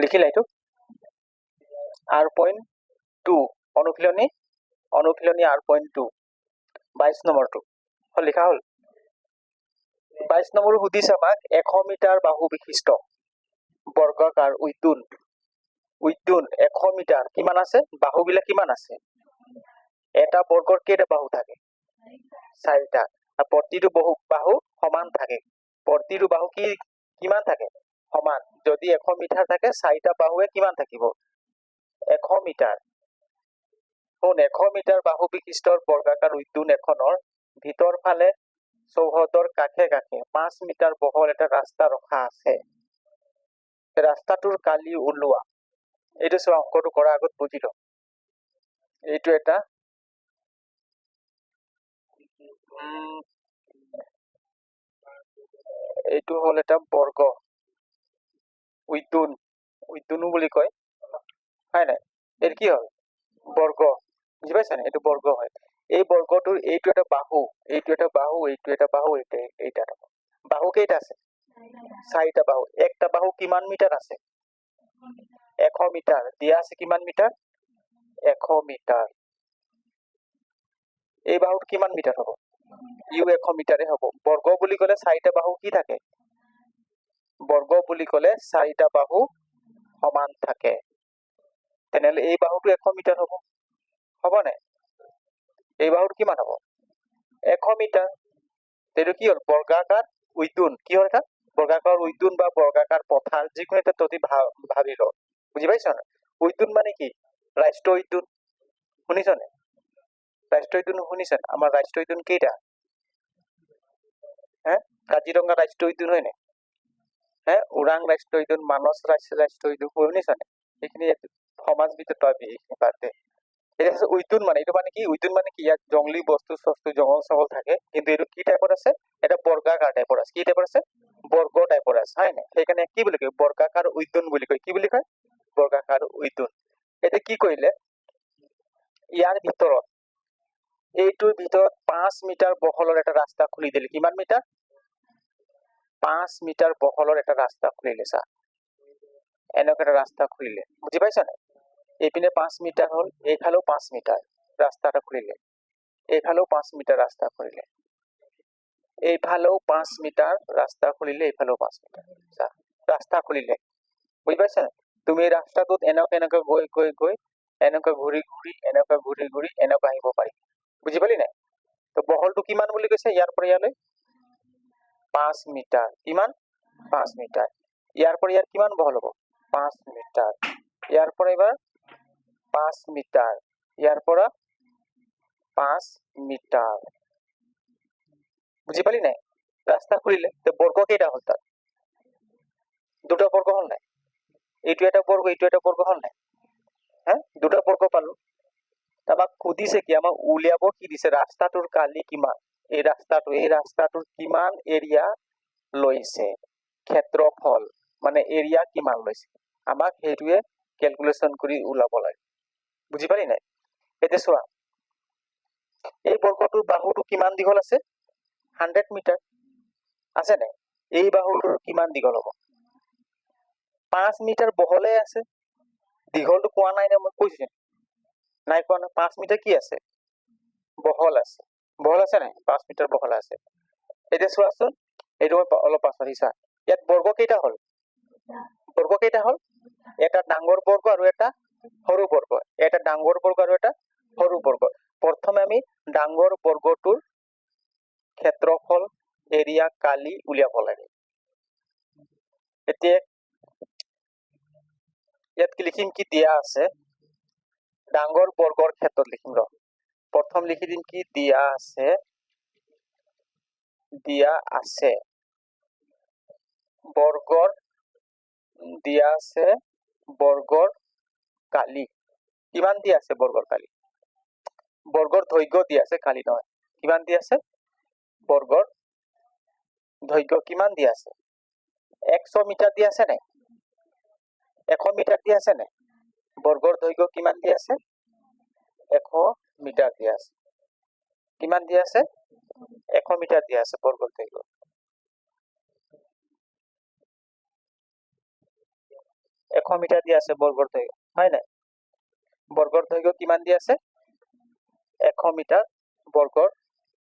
লিখিলা এইটো R.2 অনুশীলনী R.2 22 নম্বৰটো লিখা হল 22 নম্বৰ সুধিছে আমাক 100 মিটাৰ বাহু বিশিষ্ট বৰ্গাকাৰ উদ্যান 100 মিটাৰ কিমান আছে বাহু বিলাক কিমান আছে এটা বৰ্গৰ কেইটা বাহু থাকে 4টা আৰু প্ৰতিটো বাহু সমান থাকে প্ৰতিটো বাহু কিমান থাকে সমান যদি 100 মিটাৰ থাকে 4টা বাহুৱে কিমান থাকিব 100 মিটাৰ কোন 100 মিটাৰ বাহু বিশিষ্টৰ বৰ্গাকাৰ উদ্যান এখনৰ ভিতৰ ফালে চৌহদৰ কাষে কাষে 5 মিটাৰ বহল এটা ৰাস্তা ৰখা আছে ৰাস্তাটোৰ কালি ওলোৱা এইটো সব অংকটো কৰাৰ আগত বুজি লও এইটো এটা এইটো হল এটা বৰ্গ উদ্যানো বুলি কয় হয় নাই এৰ কি হল বৰ্গ বুঝি পাইছেন এটো বৰ্গ হয় এই বৰ্গটোৰ এইটো এটা বাহু এইটো এটা বাহু এইটো এটা বাহু এইটা বাহু কেইটা আছে 4টা বাহু একটা বাহু কিমান মিটার আছে 100 মিটার দিয়া আছে কিমান মিটার 100 মিটার এই বাহুৰ কিমান মিটার হ'ব ইউ 100 মিটারে হ'ব বর্গ বুলি কলে 4টা বাহু কি থাকে বর্গ বুলি কলে 4টা বাহু সমান থাকে তেনেহলে এই বাহুটো 100 মিটাৰ হ'ব নাই এই বাহুটো কিমান হ'ব 100 মিটাৰ তেটো কি হল বৰ্গাকাৰ উদ্যান কি হল এটা বৰ্গাকাৰ উদ্যান বা বৰ্গাকাৰ পথাৰ যিকোনো এটা ততি ভাবি ল বুজি পাইছ না উদ্যান মানে কি ৰাষ্ট্ৰীয় উদ্যান শুনিছনে ৰাষ্ট্ৰীয় উদ্যান শুনিছেন আমাৰ ৰাষ্ট্ৰীয় উদ্যান কেইটা কাজিৰঙা ৰাষ্ট্ৰীয় উদ্যান হয় নাই ওৰাং ৰাষ্ট্ৰীয় উদ্যান মানস ৰাষ্ট্ৰীয় উদ্যান শুনিছনে এইখিনি সমাজ ভিতৰত পাবি বাদে এটা আছে উদ্যান মানে এইটো মানে কি উদ্যান মানে কি ইয়াত জংলী বস্তু জংগল সবল থাকে কিন্তু এইটো কি টাইপৰ আছে এটা বৰ্গাকাৰ টাইপৰ আছে কি টাইপৰ আছে বৰ্গ টাইপৰ আছে হয় নাই সেইকাৰণে কি বুলি কয় বৰ্গাকাৰ উদ্যান বুলি কয় কি বুলি কয় বৰ্গাকাৰ উদ্যান এটা কি কৰিলে ইয়াৰ ভিতৰত এইটোৰ ভিতৰত 5 মিটাৰ বহলৰ এটা ৰাস্তা খুলি দিলে কিমান মিটাৰ 5 মিটাৰ বহলৰ এটা ৰাস্তা খুলিলে চা এনেকুৱা এটা ৰাস্তা খুলিলে বুজি পাইছ নাই এইপিনে 5 মিটাৰ হল এইফালেও 5 মিটাৰ ৰাস্তাটা খুলিলে এইফালেও 5 মিটাৰ ৰাস্তা খুলিলে এইফালেও 5 মিটাৰ ৰাস্তা খুলিলে এইফালেও 5 মিটাৰ চা ৰাস্তা খুলিলে বুজি পাইছ তুমি ৰাস্তাটোত এনেকৈ গৈ এনেকৈ ঘূৰি ঘূৰি এনেকৈ আহিব পাৰি বুজি পালি নাই তো বহলটো কিমান বুলি কৈছে ইয়াৰ পৰা ইয়ালৈ 5 মিটাৰ কিমান 5 মিটাৰ ইয়াৰ পৰা ইয়াৰ কিমান বহল হ'ব 5 মিটাৰ ইয়াৰ পৰা এবাৰ 5 মিটাৰ ইয়াৰ পৰা 5 মিটাৰ বুজি পালি নাই ৰাস্তা খুলিলে তো বৰ্গ কেইটা হল তাত দুটা বৰ্গ হল নাই এইটো এটা বৰ্গ হল নাই দুটা বৰ্গ পালো তাবাক খুদিছে কি আমাক উলিয়াব কি দিছে ৰাস্তাটোৰ কালি কিমান এই ৰাস্তাটোৰ কিমান এৰিয়া লৈছে ক্ষেত্ৰফল মানে এৰিয়া কিমান লৈছে আমাক হেতুৱে ক্যালকুলেশন কৰি উলাব লাগে বুজি পালি নাই এতিয়া চোৱা এই বৰ্গটোৰ বাহুটো কিমান দীঘল আছে 100 মিটাৰ আছে নাই এই বাহুটোৰ কিমান দীঘল হ'ব 5 মিটাৰ বহলে আছে দীঘলটো কোৱা নাই না মই কৈছো নাই কোৱা না 5 মিটাৰ কি আছে বহল আছে নাই 5 মিটাৰ বহল আছে এতিয়া চোৱাচোন এইটো অলপ পাছত হিচা ইয়াত বৰ্গ কেইটা হল এটা ডাঙৰ বৰ্গ আৰু এটা সৰু বৰ্গ এটা ডাঙৰ বৰ্গ আৰু এটা সৰু বৰ্গ প্ৰথমে আমি ডাঙৰ বৰ্গটোৰ ক্ষেত্ৰফল এৰিয়া কালি উলিয়াব লাগে এতিয়া ইয়াত কি লিখিম কি দিয়া আছে ডাঙৰ বৰ্গৰ ক্ষেত্ৰত লিখিম ৰ প্ৰথম লিখি দিম কি দিয়া আছে বৰ্গৰ দিয়া আছে বৰ্গৰ কালি কিমান দিয়া আছে বৰ্গৰ কালি বৰ্গৰ দৈৰ্ঘ্য দিয়া আছে কালি নহয় কিমান দিয়া আছে বৰ্গৰ দৈৰ্ঘ্য কিমান দিয়া আছে 100 মিটাৰ দিয়া আছে নাই 100 মিটাৰ দিয়া আছে নাই বৰ্গৰ দৈৰ্ঘ্য কিমান দিয়া আছে 100 মিটাৰ দিয়া আছে কিমান দিয়া আছে 100 মিটাৰ দিয়া আছে বৰ্গৰ দৈৰ্ঘ্য 100 মিটাৰ দিয়া আছে বৰ্গৰ দৈৰ্ঘ্য হয় নাই বৰ্গৰ দৈৰ্ঘ্য কিমান দিয়া আছে 100 মিটাৰ বৰ্গৰ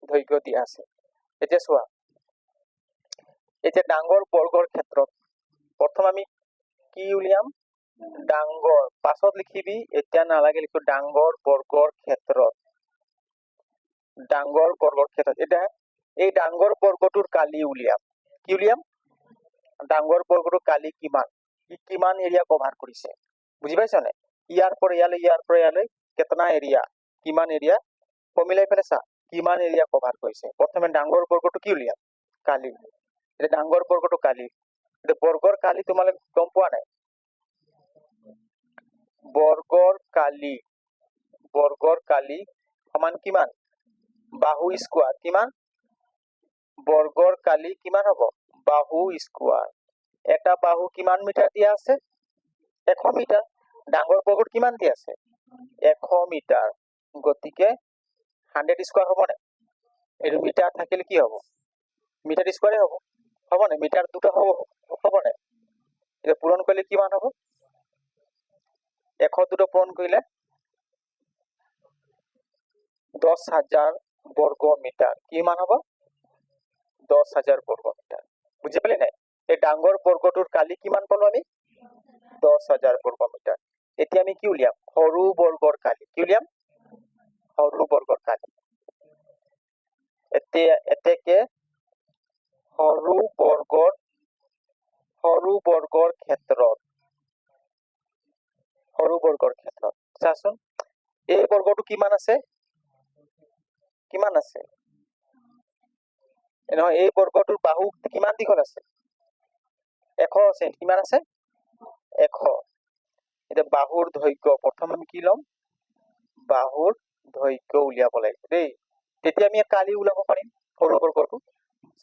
দৈৰ্ঘ্য দিয়া আছে এতিয়া চোৱা এতিয়া ডাঙৰ বৰ্গৰ ক্ষেত্ৰত প্ৰথম আমি কি উলিয়াম ডাঙৰ পাছত লিখিবি এতিয়া নালাগে লিখো ডাঙৰ বৰ্গৰ ক্ষেত্ৰত এতিয়া এই ডাঙৰ বৰ্গটোৰ কালি উলিয়াম কি উলিয়াম ডাঙৰ বৰ্গটোৰ কালি কিমান ই কিমান এৰিয়া কভাৰ কৰিছে বুজি পাইছ নে ইয়াৰ পৰা ইয়ালৈ কেতনা এৰিয়া কিমান এৰিয়া কমিলাই ফেলে চা কিমান এৰিয়া কভাৰ কৰিছে প্ৰথমে ডাঙৰ বৰ্গটো কি উলিয়াম কালি এটা ডাঙৰ বৰ্গটো কালি এটা বৰ্গৰ কালি তোমালে গম পোৱা নাই বৰ্গৰ কালি সমান কিমান বাহু স্কোয়াৰ কিমান বৰ্গৰ কালি কিমান হ'ব বাহু স্কোয়াৰ এটা বাহু কিমান মিটাৰ দিয়া আছে 100 মিটাৰ ডাঙৰ বৰ্গত কিমান দিয়া আছে 100 মিটাৰ গতিকে 100 স্কোয়াৰ হ'ব নে এই মিটাৰ থাকিলে কি হ'ব মিটাৰ স্কোয়াৰে হ'ব নে মিটাৰ দুটা হ'ব নে এটা পূৰণ কৰিলে কিমান হ'ব 100 দুটো পূৰণ কৰিলে 10,000 বৰ্গ মিটাৰ কিমান হ'ব 10,000 বৰ্গ মিটাৰ বুঝি পালি নাই এই ডাঙৰ বৰ্গটোৰ কালি কিমান পালো আমি 10,000 বৰ্গ মিটাৰ এতিয়া আমি কি উলিয়াম সৰু বৰ্গৰ কালি কি উলিয়াম সৰু বৰ্গৰ কালি এতেকে সৰু বৰ্গৰ ক্ষেত্ৰত চাচোন এই বৰ্গটো কিমান আছে নহয় এই বৰ্গটোৰ বাহু কিমান দীঘল আছে 100 আছে কিমান আছে 100 এটা বাহুৰ দৈৰ্ঘ্য প্ৰথম আমি কি লম বাহুৰ দৈৰ্ঘ্য উলিয়াব লাগিব দেই তেতিয়া আমি কালি উলাব পাৰিম সৰু বৰ্গটো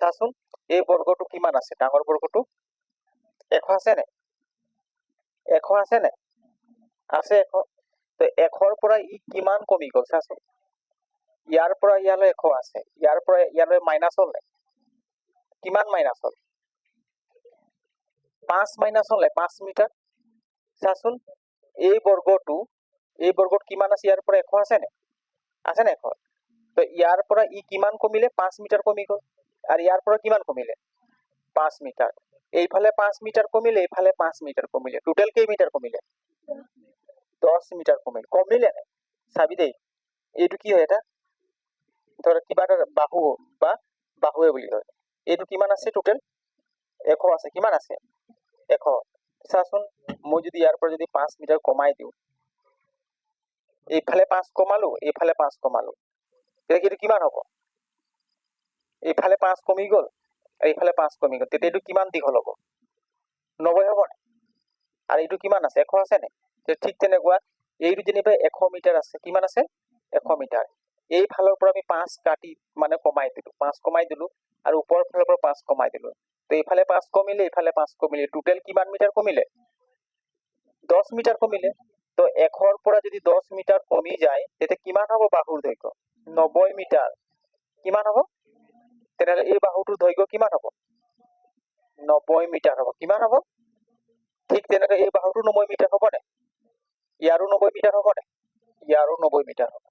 চাচোন এই বৰ্গটো কিমান আছে ডাঙৰ বৰ্গটো 100 আছে নে 100 আছে নে আছে 100 তো 100ৰ পৰা ই কিমান কমি গ'ল চাচোন ইয়াৰ পৰা ইয়ালৈ 100 আছে ইয়াৰ পৰা ইয়ালৈ মাইনাস হ'ল কিমান মাইনাস হ'ল 5 মাইনাস হ'লে 5 মিটাৰ চাচোন এই বৰ্গত কিমান আছে ইয়াৰ পৰা 100 আছে নে 100 তো ইয়াৰ পৰা ই কিমান কমিলে 5 মিটাৰ কমি গ'ল আৰু ইয়াৰ পৰা কিমান কমিলে 5 মিটাৰ এইফালে 5 মিটাৰ কমিলে এইফালে 5 মিটাৰ কমিলে টোটাল কেই মিটাৰ কমিলে 10 মিটাৰ কমিলে নে চাবি দেই এইটো কি হয় এটা ধৰ কিবা এটা বাহু বা বাহুৱে বুলি কয় এইটো কিমান আছে টোটাল 100 আছে কিমান আছে 100 চাচোন মই যদি ইয়াৰ পৰা যদি 5 মিটাৰ কমাই দিওঁ এইফালে 5 কমালো এইফালে 5 কমালো তেতিয়া এইটো কিমান হ'ব এইফালে 5 কমি গ'ল এইফালে 5 কমি গ'ল তেতিয়া এইটো কিমান দীঘল হ'ব 90 হ'ব আৰু এইটো কিমান আছে 100 আছে নে ঠিক তেনেকুৱা এইটো যেনিবা 100 মিটাৰ আছে কিমান আছে 100 মিটাৰ এই ফালৰ পৰা আমি 5 কাটি মানে কমাই দিলো আৰু ওপৰৰ ফালৰ পৰা 5 কমাই দিলো তো এইফালে 5 কমিলে এইফালে 5 কমিলে টোটাল কিমান মিটাৰ কমিলে 10 মিটাৰ কমিলে তো 100ৰ পৰা যদি 10 মিটাৰ কমি যায় তেতিয়া কিমান হ'ব বাহুৰ দৈৰ্ঘ্য 90 মিটাৰ কিমান হ'ব তেনেহলে এই বাহুটোৰ দৈৰ্ঘ্য কিমান হ'ব 90 মিটাৰ হ'ব কিমান হ'ব ঠিক তেনেকৈ এই বাহুটো 90 মিটাৰ হ'ব নে ইয়াৰো 90 মিটাৰ হ'ব নে ইয়াৰো 90 মিটাৰ হ'ব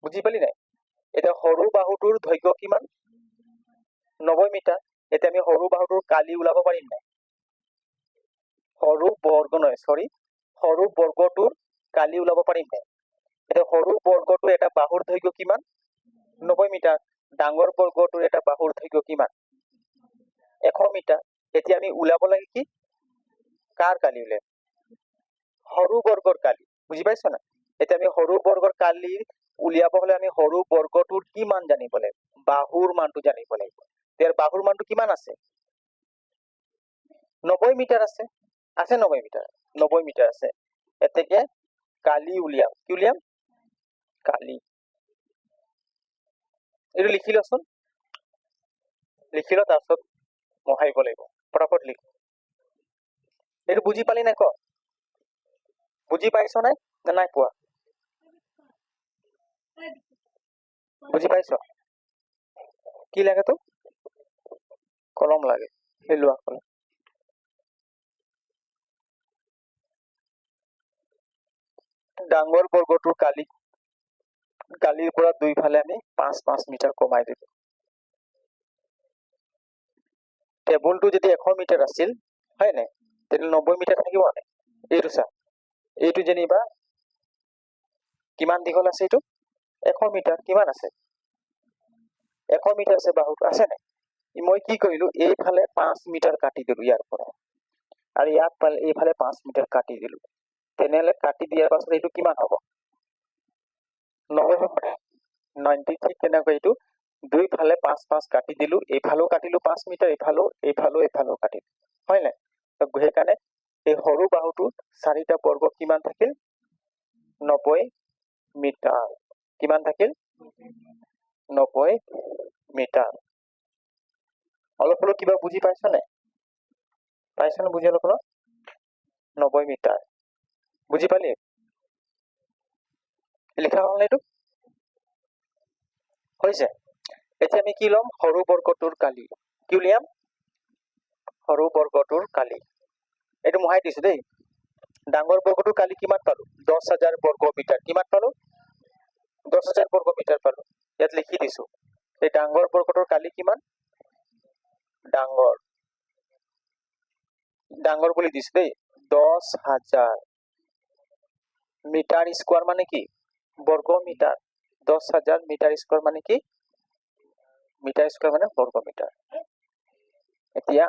বুজি পালি নাই এটা সৰু বাহুটোৰ দৈৰ্ঘ্য কিমান 90 মিটাৰ এতিয়া আমি সৰু বাহুটোৰ কালি উলাব পাৰিম নাই সৰু বৰ্গটোৰ কালি উলাব পাৰিম নাই এটা সৰু বৰ্গটোৰ এটা বাহুৰ দৈৰ্ঘ্য কিমান 90 মিটাৰ ডাঙৰ বৰ্গটোৰ এটা বাহুৰ দৈৰ্ঘ্য কিমান 100 মিটাৰ এতিয়া আমি উলাব লাগে কি কাৰ কালি উলিয়াম সৰু বৰ্গৰ কালি বুজি পাইছ না এতিয়া আমি সৰু বৰ্গৰ কালি উলিয়াব হলে আমি সৰু বৰ্গটোৰ কি মান জানিব লাগিব বাহুৰ মানটো জানিব লাগিব ইয়াৰ বাহুৰ মানটো কিমান আছে 90 মিটাৰ আছে 90 মিটাৰ আছে এতেকে কালি উলিয়াম কি উলিয়াম কালি এইটো লিখি লচোন লিখি ল তাৰপিছত মহাৰিব লাগিব ফটাফট লিখ এইটো বুজি পালি নাই ক বুজি পাইছ নাই না নাই পোৱা বুজি পাইছ কি লাগে তো কলম লাগে লোৱা কলম ডাঙৰ বৰ্গটোৰ কালিৰ পৰা দুইফালে আমি 5 মিটাৰ কমাই দিলো। টেবুলটো যদি 100 মিটাৰ আছিল, হয় নাই, তেতিয়া 90 মিটাৰ থাকিব নাই? এইটো চা, এইটো যেনিবা কিমান দীঘল আছে? এইটো 100 মিটাৰ। কিমান আছে? 100 মিটাৰ আছে, বাহুটো আছে নাই? মই কি কৰিলো, এইফালে 5 মিটাৰ কাটি দিলো ইয়াৰ পৰা, আৰু এইফালে 5 মিটাৰ কাটি দিলো। তেনেহলে কাটি দিয়াৰ পাছত এইটো কিমান হ'ব? 90 হ'ব। 90। ঠিক তেনেকৈ এইটো দুইফালে 5 কাটি দিলো, এইফালেও কাটিলো 5 মিটাৰ, এইফালেও কাটিলো, হয় নাই? সেইকাৰণে এই সৰু বাহুটোত 4টা বৰ্গ কিমান থাকিল? 90 মিটাৰ। কিমান থাকিল? 90 মিটাৰ। অলপ হলেও কিবা বুজি পাইছা নাই? পাইছা নে? বুজি অলপ হলেও 90 মিটাৰ বুজি পালি? লিখা হল এইটো হৈছে। এতিয়া আমি কি ল'ম? সৰু বৰ্গটোৰ কালি। কি উলিয়াম? সৰু বৰ্গটোৰ কালি। এইটো মহাই দিছো দেই। ডাঙৰ বৰ্গটোৰ কালি কিমান পালো? 10,000 বৰ্গ মিটাৰ। কিমান পালো? 10,000 বৰ্গ মিটাৰ পালো। ইয়াত লিখি দিছো। এই ডাঙৰ বৰ্গটোৰ কালি কিমান? ডাঙৰ বুলি দিছো দেই। 10,000 মিটাৰ স্কোয়াৰ মানে কি? বৰ্গ মিটাৰ। 10,000 মিটাৰ স্কোয়াৰ মানে কি? মিটাৰ স্কোয়াৰ মানে বৰ্গ মিটাৰ। এতিয়া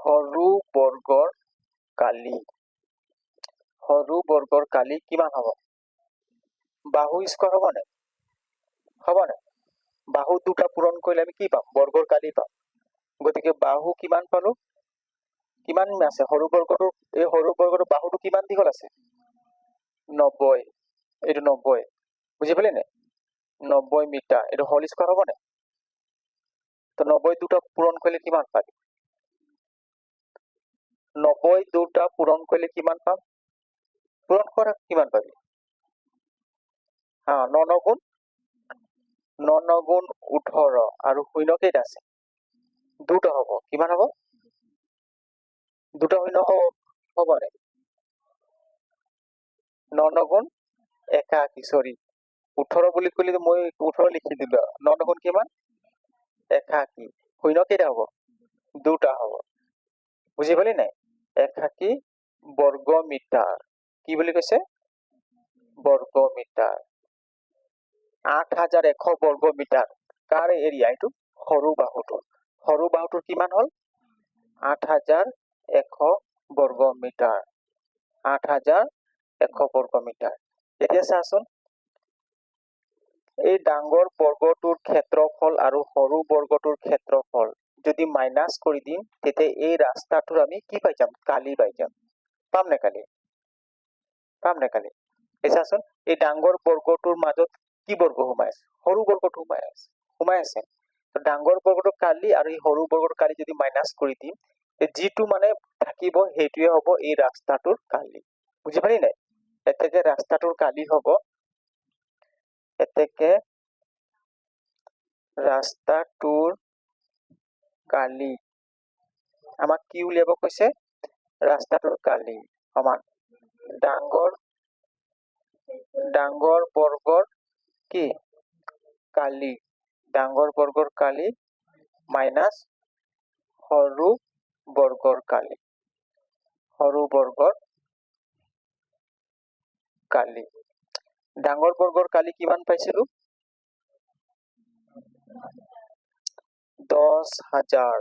সৰু বৰ্গৰ কালি কিমান হ'ব? বাহু স্কোয়াৰ হ'ব না? হ'ব না? বাহু দুটা পূৰণ কৰিলে আমি কি পাম? বৰ্গৰ কালি পাম। গতিকে বাহু কিমান পালো? কিমান আছে? সৰু বৰ্গটোৰ বাহুটো কিমান দীঘল আছে? 90। এইটো 90 বুজি পালি নাই? 90 মিটাৰ। এইটো হোল স্কোয়াৰ হ'ব না? তো 90 দুটা পূৰণ কৰিলে কিমান পাবি? 90 দুটা পূৰণ কৰিলে কিমান পাম? পূৰণ কৰা কিমান পাবি? হ্যাঁ, 9 গুণ 18 আৰু শূন্য কেইটা আছে? দুটা হ'ব। কিমান হ'ব? দুটা শূন্য হ'ব নাই? 9 গুণ 81, সরি 18 বুলি কলি মই 18 লিখি দিলো। 9 গুণ কিমান? 81। শূন্য কেইটা হ'ব? দুটা হ'ব। বুজি পালি নাই? 81 বর্গ মিটার। কি বুলি কৈছে? বর্গ মিটার। 8,100 বর্গ মিটার কাৰ এৰিয়া? এইটো সৰু বাহুটোৰ। সৰু বাহুটোৰ কিমান হল? 8,100 বৰ্গ মিটাৰ। 8,100 বৰ্গ মিটাৰ। এতিয়া চাচোন, এই ডাঙৰ বৰ্গটোৰ ক্ষেত্ৰফল আৰু সৰু বৰ্গটোৰ ক্ষেত্ৰফল যদি মাইনাস কৰি দিম, তেতিয়া এই ৰাস্তাটোৰ আমি কি পাই যাম? কালি পাই যাম। পাম নে কালি? পাম নে কালি? এই চাচোন, এই ডাঙৰ বৰ্গটোৰ মাজত কি বৰ্গ সোমাই আছে? সৰু বৰ্গটো সোমাই আছে। তো ডাঙৰ বৰ্গটোৰ কালি আৰু এই সৰু বৰ্গটোৰ কালি যদি মাইনাস কৰি দিম, যিটো মানে থাকিব সেইটোৱে হ'ব এই ৰাস্তাটোৰ কালি। বুজি পালি নাই? এতেকে ৰাস্তাটোৰ কালি হ'ব, এতেকে ৰাস্তাটোৰ কালি আমাক কি উলিয়াব কৈছে? ৰাস্তাটোৰ কালি সমান ডাঙৰ বৰ্গৰ কি? কালি। ডাঙৰ বৰ্গৰ কালি মাইনাস সৰু বৰ্গৰ কালি। সৰু বৰ্গৰ কালি। ডাঙৰ বৰ্গৰ কালি কিমান পাইছিলো? 10,000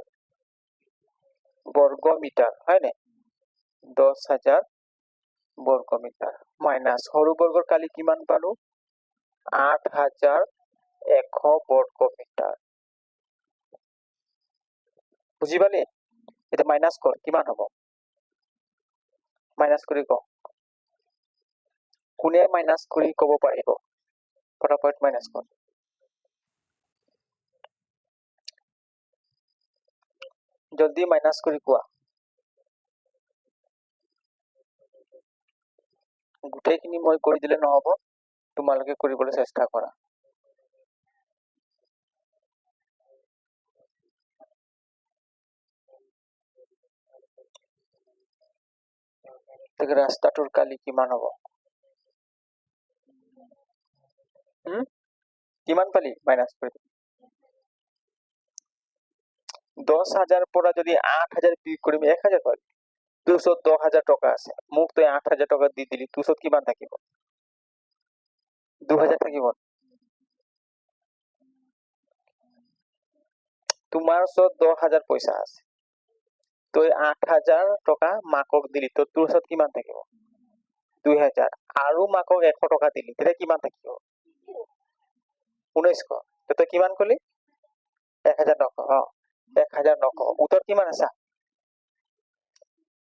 বৰ্গ মিটাৰ, হয় নাই? 10,000 বৰ্গ মিটাৰ মাইনাস সৰু বৰ্গৰ কালি কিমান পালো? 8,100 বৰ্গ মিটাৰ। বুজি পালি? এটা মাইনাস কৰ, কিমান হ'ব? মাইনাস কৰি ক। কোনে মাইনাস কৰি কব পাৰিব? ফটাফট মাইনাস কৰ। জলদি মাইনাস কৰি কোৱা। গোটেইখিনি মই কৰি দিলে নহব, তোমালোকে কৰিবলৈ চেষ্টা কৰা। ৰাস্তাটোৰ কালি কিমান হ'ব? কিমান পালি মাইনাছ কৰি? 10,000 পৰা যদি 8,000 বিয়োগ কৰিম 1,000 পাবি। তোৰ ওচৰত 10,000 টকা আছে, মোক তই 8,000 টকা দি দিলি, তোৰ ওচৰত কিমান থাকিব? 2,000 থাকিব। তোমাৰ ওচৰত 10,000 পইচা আছে, তই 8,000 টকা মাকক দিলি, তোৰ ওচৰত কিমান থাকিব? 2,000। আৰু মাকক 100 টকা দিলি, তেতিয়া কিমান থাকিব? 1900। তই কিমান কলি? 1,900। 1,900। উত্তৰ কিমান আছে?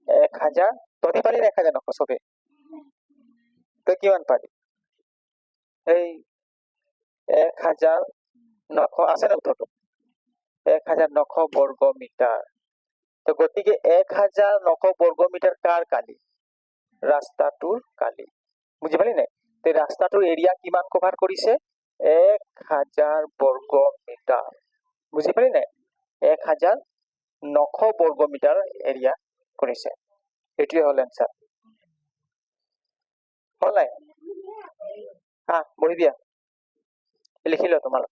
1,000। তহঁতি পালি 1,900 চবে? তই কিমান পালি? এই 1,900 আছে না উত্তৰটো? 1,900 বৰ্গ মিটাৰ। তো গতিকে 1,900 বৰ্গ মিটাৰ কাৰ কালি? ৰাস্তাটোৰ কালি। বুজি পালি নাই? তে ৰাস্তাটোৰ এৰিয়া কিমান কভাৰ কৰিছে? 1,000 বৰ্গ মিটাৰ। বুজি পালি নাই? 1,900 বৰ্গ মিটাৰ এৰিয়া কৰিছে। এইটোৱে হ'ল এনসাৰ। হ'ল নাই? হা, বহি দিয়া, লিখি লোৱা তোমালোক।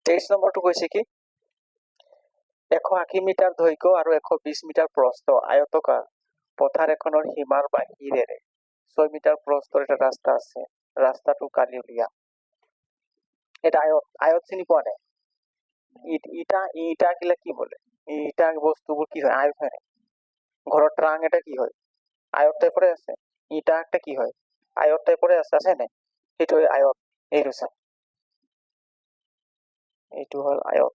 তেইশ নম্বৰটো কৈছে কি? 180 মিটাৰ দৈৰ্ঘ্য আৰু 120 মিটাৰ প্ৰস্থ আয়তকাৰ পথাৰ এখনৰ সীমাৰ বাহিৰেৰে 6 মিটাৰ প্ৰস্থৰ এটা ৰাস্তা আছে, ৰাস্তাটো কালি উলিয়া। এটা আয়ত চিনি পোৱা নাই? ইটা গিলা কি বলে? ইটা বস্তুবোৰ কি হয়? আয়ত হয় নাই? ঘৰৰ ট্ৰাং এটা কি হয়? আয়ত টাইপৰে আছে। ইটা একটা কি হয়? আয়ত টাইপৰে আছে নাই? সেইটো আয়ত। এইটো চা, এইটো হল আয়ত।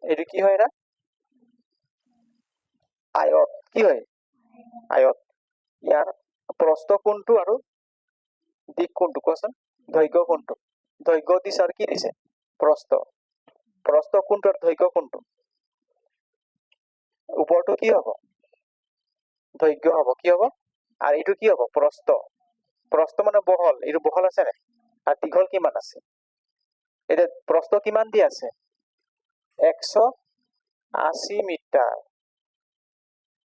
এইটো কি হয়? এটা আয়ত। কি হয়? আয়ত। ইয়াৰ প্ৰস্থ কোনটো আৰু দিক কোনটো কোৱাচোন? দৈৰ্ঘ্য কোনটো? দৈৰ্ঘ্য দিছে আৰু কি দিছে? প্ৰস্থ। প্ৰস্থ কোনটো আৰু দৈৰ্ঘ্য কোনটো? ওপৰটো কি হব? দৈৰ্ঘ্য হব। কি হব? আৰু এইটো কি হব? প্ৰস্থ। প্ৰস্থ মানে বহল। এইটো বহল আছে নাই? আৰু দীঘল কিমান আছে? এতিয়া প্ৰস্থ কিমান দি আছে? 180 মিটাৰ।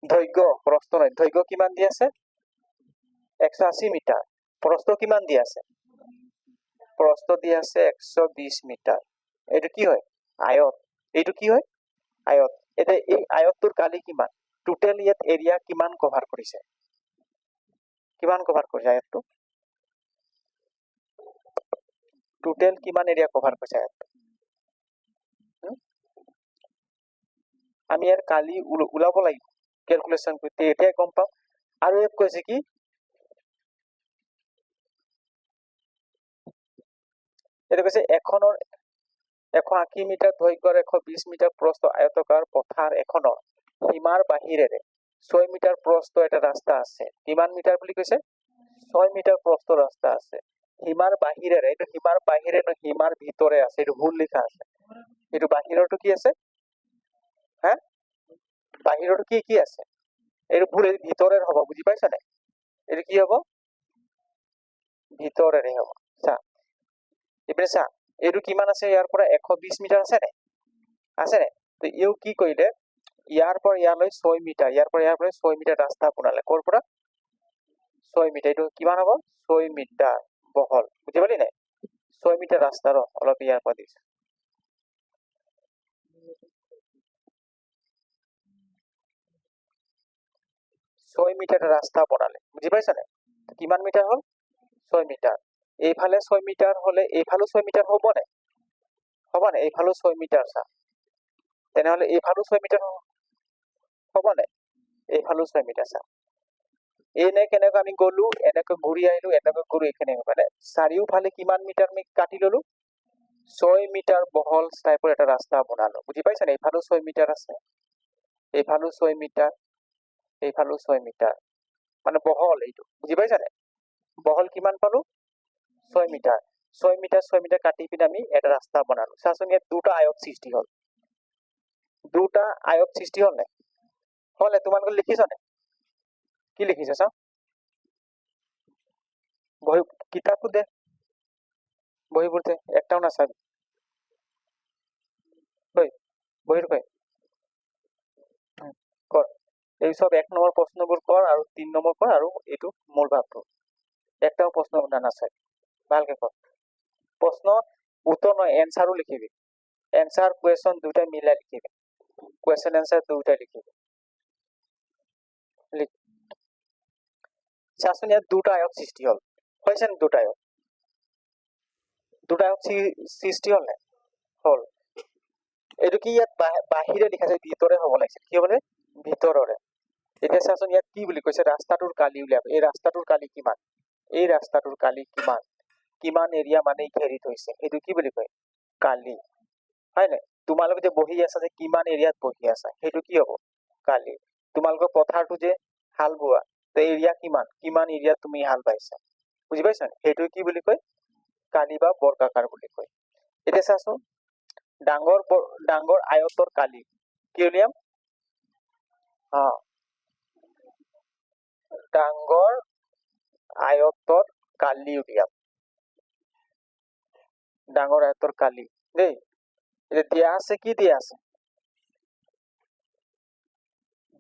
দৈৰ্ঘ্য, প্ৰস্থ নহয়, দৈৰ্ঘ্য কিমান দি আছে? 180 মিটাৰ। প্ৰস্থ কিমান দি আছে? প্ৰস্থ দি আছে 120 মিটাৰ। এইটো কি হয়? আয়ত। এইটো কি হয়? আয়ত। এতিয়া এই আয়তটোৰ কালি কিমান? টোটেল ইয়াত এৰিয়া কিমান কভাৰ কৰিছে? কিমান কভাৰ কৰিছে আয়তটো? টোটেল কিমান এৰিয়া কভাৰ কৰিছে আয়তটো? আমি ইয়াৰ কালি ওলাব লাগিব ক্যালকুলেশন কৰি, এতিয়াই গম পাম। আৰু এক কৈছে কি? এটা কৈছে 180 মিটাৰ দৈৰ্ঘ্যৰ 120 মিটাৰ প্ৰস্থ আয়তকাৰ পথাৰ এখনৰ সীমাৰ বাহিৰেৰে 6 মিটাৰ প্ৰস্থ এটা ৰাস্তা আছে। কিমান মিটাৰ বুলি কৈছে? 6 মিটাৰ প্ৰস্থ ৰাস্তা আছে। সীমাৰ বাহিৰেৰে, এইটো সীমাৰ বাহিৰে নহয়, সীমাৰ ভিতৰে আছে। এইটো ভুল লিখা আছে। এইটো বাহিৰটো কি আছে? হা, বাহিৰটো কি কি আছে? এইটো ভুল, এই ভিতরের হব। বুঝি পাইছা নাই? এটা কি হব? ভিতরের হব। চা, এবারে চা, এইটো কিমান আছে? ইয়াৰ পৰা 120 মিটাৰ আছে নাই? আছে নাই? তো ইও কি কৰিলে, ইয়াৰ পৰা ইয়ালৈ 6 মিটাৰ, ইয়াৰ পৰা 6 মিটাৰ ৰাস্তা বনালে। ক'ৰ পৰা? 6 মিটাৰ। এইটো কিমান হব? 6 মিটাৰ বহল। বুজি পালি নাই? 6 মিটাৰ ৰাস্তাৰ অলপ ইয়াৰ পৰা দিছে। 6 মিটাৰ ৰাস্তা বনালে। বুজি পাইছা নাই? কিমান মিটাৰ হল? 6 মিটাৰ। এইফালে 6 মিটাৰ হলে এইফালো 6 মিটাৰ হব নাই? হব নাই? এইফালো 6 মিটাৰ চা, তেনেহলে এইফালো 6 মিটাৰ হব নাই? এইফালো 6 মিটাৰ চা। এনে কেনেকৈ আমি গলো, এনেকৈ ঘূৰি আহিলো, এনেকৈ ঘূৰি এইখিনি মানে চাৰিওফালে কিমান মিটাৰ আমি কাটি ললো? 6 মিটাৰ বহল টাইপৰ এটা ৰাস্তা বনালো। বুজি পাইছা নাই? এইফালো 6 মিটাৰ আছে, এইফালো 6 মিটাৰ, এইফালো 6 মিটাৰ, মানে বহল এইটো। বুজি পাইছা নাই? বহল কিমান পালো? 6 মিটাৰ। 6 মিটাৰ কাটি পিনে আমি এটা ৰাস্তা বনালো। চাচোন ইয়াত দুটা আয়ত সৃষ্টি হ'ল। দুটা আয়ত সৃষ্টি হ'ল নাই? হ'লে তোমালোকে লিখিছা নাই? কি লিখিছা চাওঁ? বহি কিতাপটো দে, বহিবোৰ দে, একটাও নাচাবি। বহিটো কয় কৰ। এই সব 1 নম্বৰ প্ৰশ্নবোৰ কৰ আৰু 3 নম্বৰ কৰ আৰু এইটো মূল ভাৱটো। একটাও প্ৰশ্ন নাচাবি, ভালকে কৰ। প্ৰশ্ন উত্তৰ নহয়, এনসাৰো লিখিবি। এনসার কুয়েশন দুটা মিলাই লিখিবি। কুয়েশন এনসার দুটা লিখিবি। লিখ। চাচোন ইয়াত দুটা আয়ত সৃষ্টি হ'ল। হৈছে নে দুটা আয়ত? দুটা আয়ত সৃষ্টি হ'ল নাই? হ'ল। এইটো কি ইয়াত বাহিৰে লিখা আছে, ভিতৰে হ'ব লাগিছিল। কি হ'ব? ভিতৰৰে। এতিয়া চাচোন ইয়াত কি বুলি কৈছে, ৰাস্তাটোৰ কালি উলিয়াব। এই ৰাস্তাটোৰ কালি কিমান? এই ৰাস্তাটোৰ কালি কিমান? কিমান এৰিয়া মানে ঘেৰি থৈছে, সেইটো কি বুলি কয়? কালি। হয় নাই? তোমালোকে যে বহি আছা, যে কিমান এৰিয়াত বহি আছা, সেইটো কি হ'ব? কালি। তোমালোকৰ পথাৰটো যে হাল বোৱা, তো এৰিয়া কিমান? কিমান এৰিয়াত তুমি হাল বাইছা, বুজি পাইছা? সেইটো কি বুলি কয়? কালি বা বৰ্গাকাৰ বুলি কয়। এতিয়া চাচোন, ডাঙৰ আয়তৰ কালি কি উলিয়াম? ডাঙৰ আয়তৰ কালি উলিয়াম। ডাঙৰ আয়তৰ কালি দেই। এটা দিয়া আছে, কি দিয়া আছে?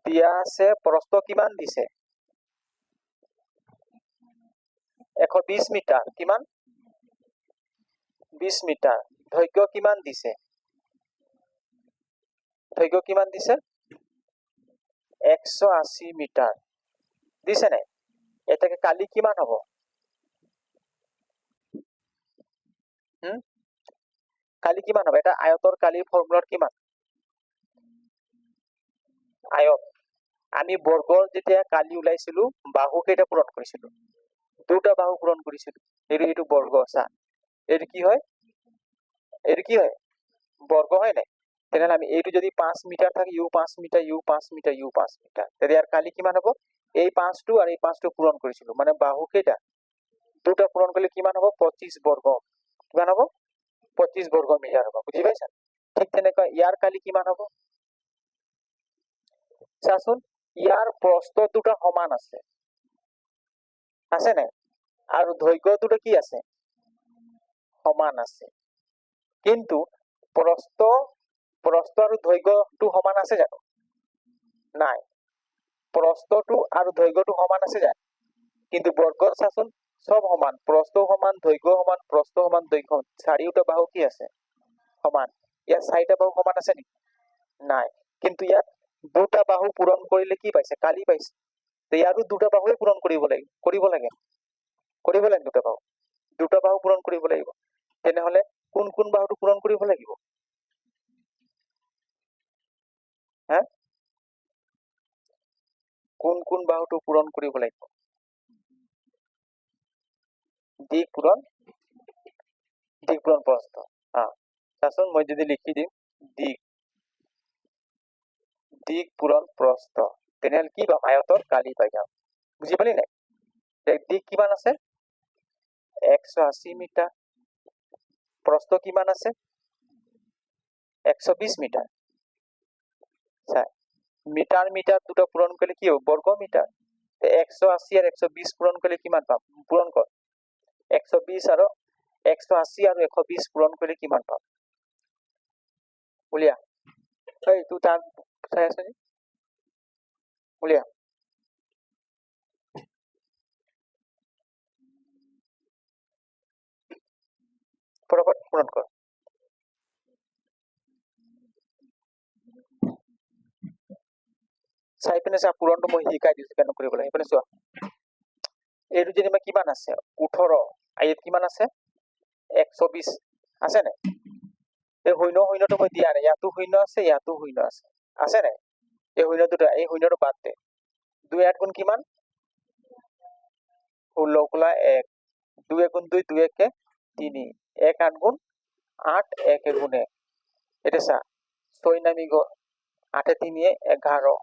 দিয়া আছে প্ৰস্থ কিমান দিছে? 120 মিটাৰ। কিমান? 20 মিটাৰ। দৈৰ্ঘ্য কিমান দিছে? দৈৰ্ঘ্য কিমান দিছে? 180 মিটাৰ দিছে নাই? এটাকে কালি কিমান হ'ব? কালি কিমান হ'ব? এটা আয়তৰ কালিৰ ফৰ্মুলা কিমান? আয়ত। আমি বৰ্গৰ যেতিয়া কালি ওলাইছিলো, বাহু কেইটা পূৰণ কৰিছিলো? দুটা বাহু পূৰণ কৰিছিলো। এইটো বৰ্গ। চা, এইটো কি হয়? এইটো কি হয়? বৰ্গ হয় নাই? তেনেহলে আমি এইটো যদি 5 মিটাৰ থাকে, u 5 metre, u 5 metre, u 5 metre, তেতিয়া ইয়াৰ কালি কিমান হ'ব? এই 5টো আৰু এই 5টো পূৰণ কৰিছিলো, মানে বাহু কেইটা? দুটা পূৰণ কৰিলে কিমান হ'ব? 25 বৰ্গ। কিমান হ'ব? 25 বৰ্গ মিটাৰ হ'ব। বুজি পাইছা? ঠিক তেনেকৈ ইয়াৰ কালি কিমান হ'ব? চাচোন, ইয়াৰ প্ৰস্থ দুটা সমান আছে, আছে নাই? আৰু দৈৰ্ঘ্য দুটা কি আছে? সমান আছে। কিন্তু প্ৰস্থ আৰু দৈৰ্ঘ্যটো সমান আছে জানো? নাই। প্ৰস্থটো আৰু দৈৰ্ঘ্যটো সমান আছে জানো? কিন্তু বৰ্গত চাচোন, সব সমান। প্ৰস্থ সমান, দৈৰ্ঘ্য সমান, প্ৰস্থ সমান, দৈৰ্ঘ্য সমান। চাৰিওটা বাহু কি আছে? সমান। ইয়াত চাৰিটা বাহু সমান আছে নেকি? নাই। কিন্তু ইয়াত দুটা বাহু পূৰণ কৰিলে কি পাইছে? কালি পাইছে। ইয়াৰো দুটা বাহুৱে পূৰণ কৰিব লাগে। দুটা বাহু। দুটা বাহু পূৰণ কৰিব লাগিব। তেনেহলে কোন বাহুটো পূৰণ কৰিব লাগিব? হা? কোন বাহুটো পূৰণ কৰিব লাগিব? দিক পূৰণ প্ৰস্থ। চাচোন, মই যদি লিখি দিম দিক পূৰণ প্ৰস্থ, তেনেহলে কি পাম? আয়তৰ কালি পাই যাম। বুজি পালি নাই? দিক কিমান আছে? 180 মিটাৰ। প্ৰস্থ কিমান আছে? 120 মিটাৰ। মিটাৰ দুটা পূৰণ কৰিলে কি হ'ব? বৰ্গ মিটাৰ। 180 আৰু 120 পূৰণ কৰিলে কিমান পাম? পূৰণ কৰ। 120 আৰু 180 আৰু 120 পূৰণ কৰিলে কিমান পাম? উলিয়া। তোৰ তাত চাই আছে নে? উলিয়া। ফটাফট পূৰণ কৰ। চাই পিনে চা, পূৰণটো মই শিকাই দিছো কেনে কৰিব লাগে। এইপিনে চোৱা, এইটো যেনিবা কিমান আছে? 18। ইয়াত কিমান আছে? 120 আছে নাই? এই শূন্যটো মই দিয়া নাই। ইয়াতো শূন্য আছে, ইয়াতো শূন্য আছে, আছে নাই? এই শূন্যটো বাদ দে। 2 8 গুণ কিমান? 16 কোলা 1। 2 গুণ 2, 2 1 3। 1 8 গুণ 8, 1 গুণ 1। এটা চা, 6 নামি গ'ল, 8 3 11,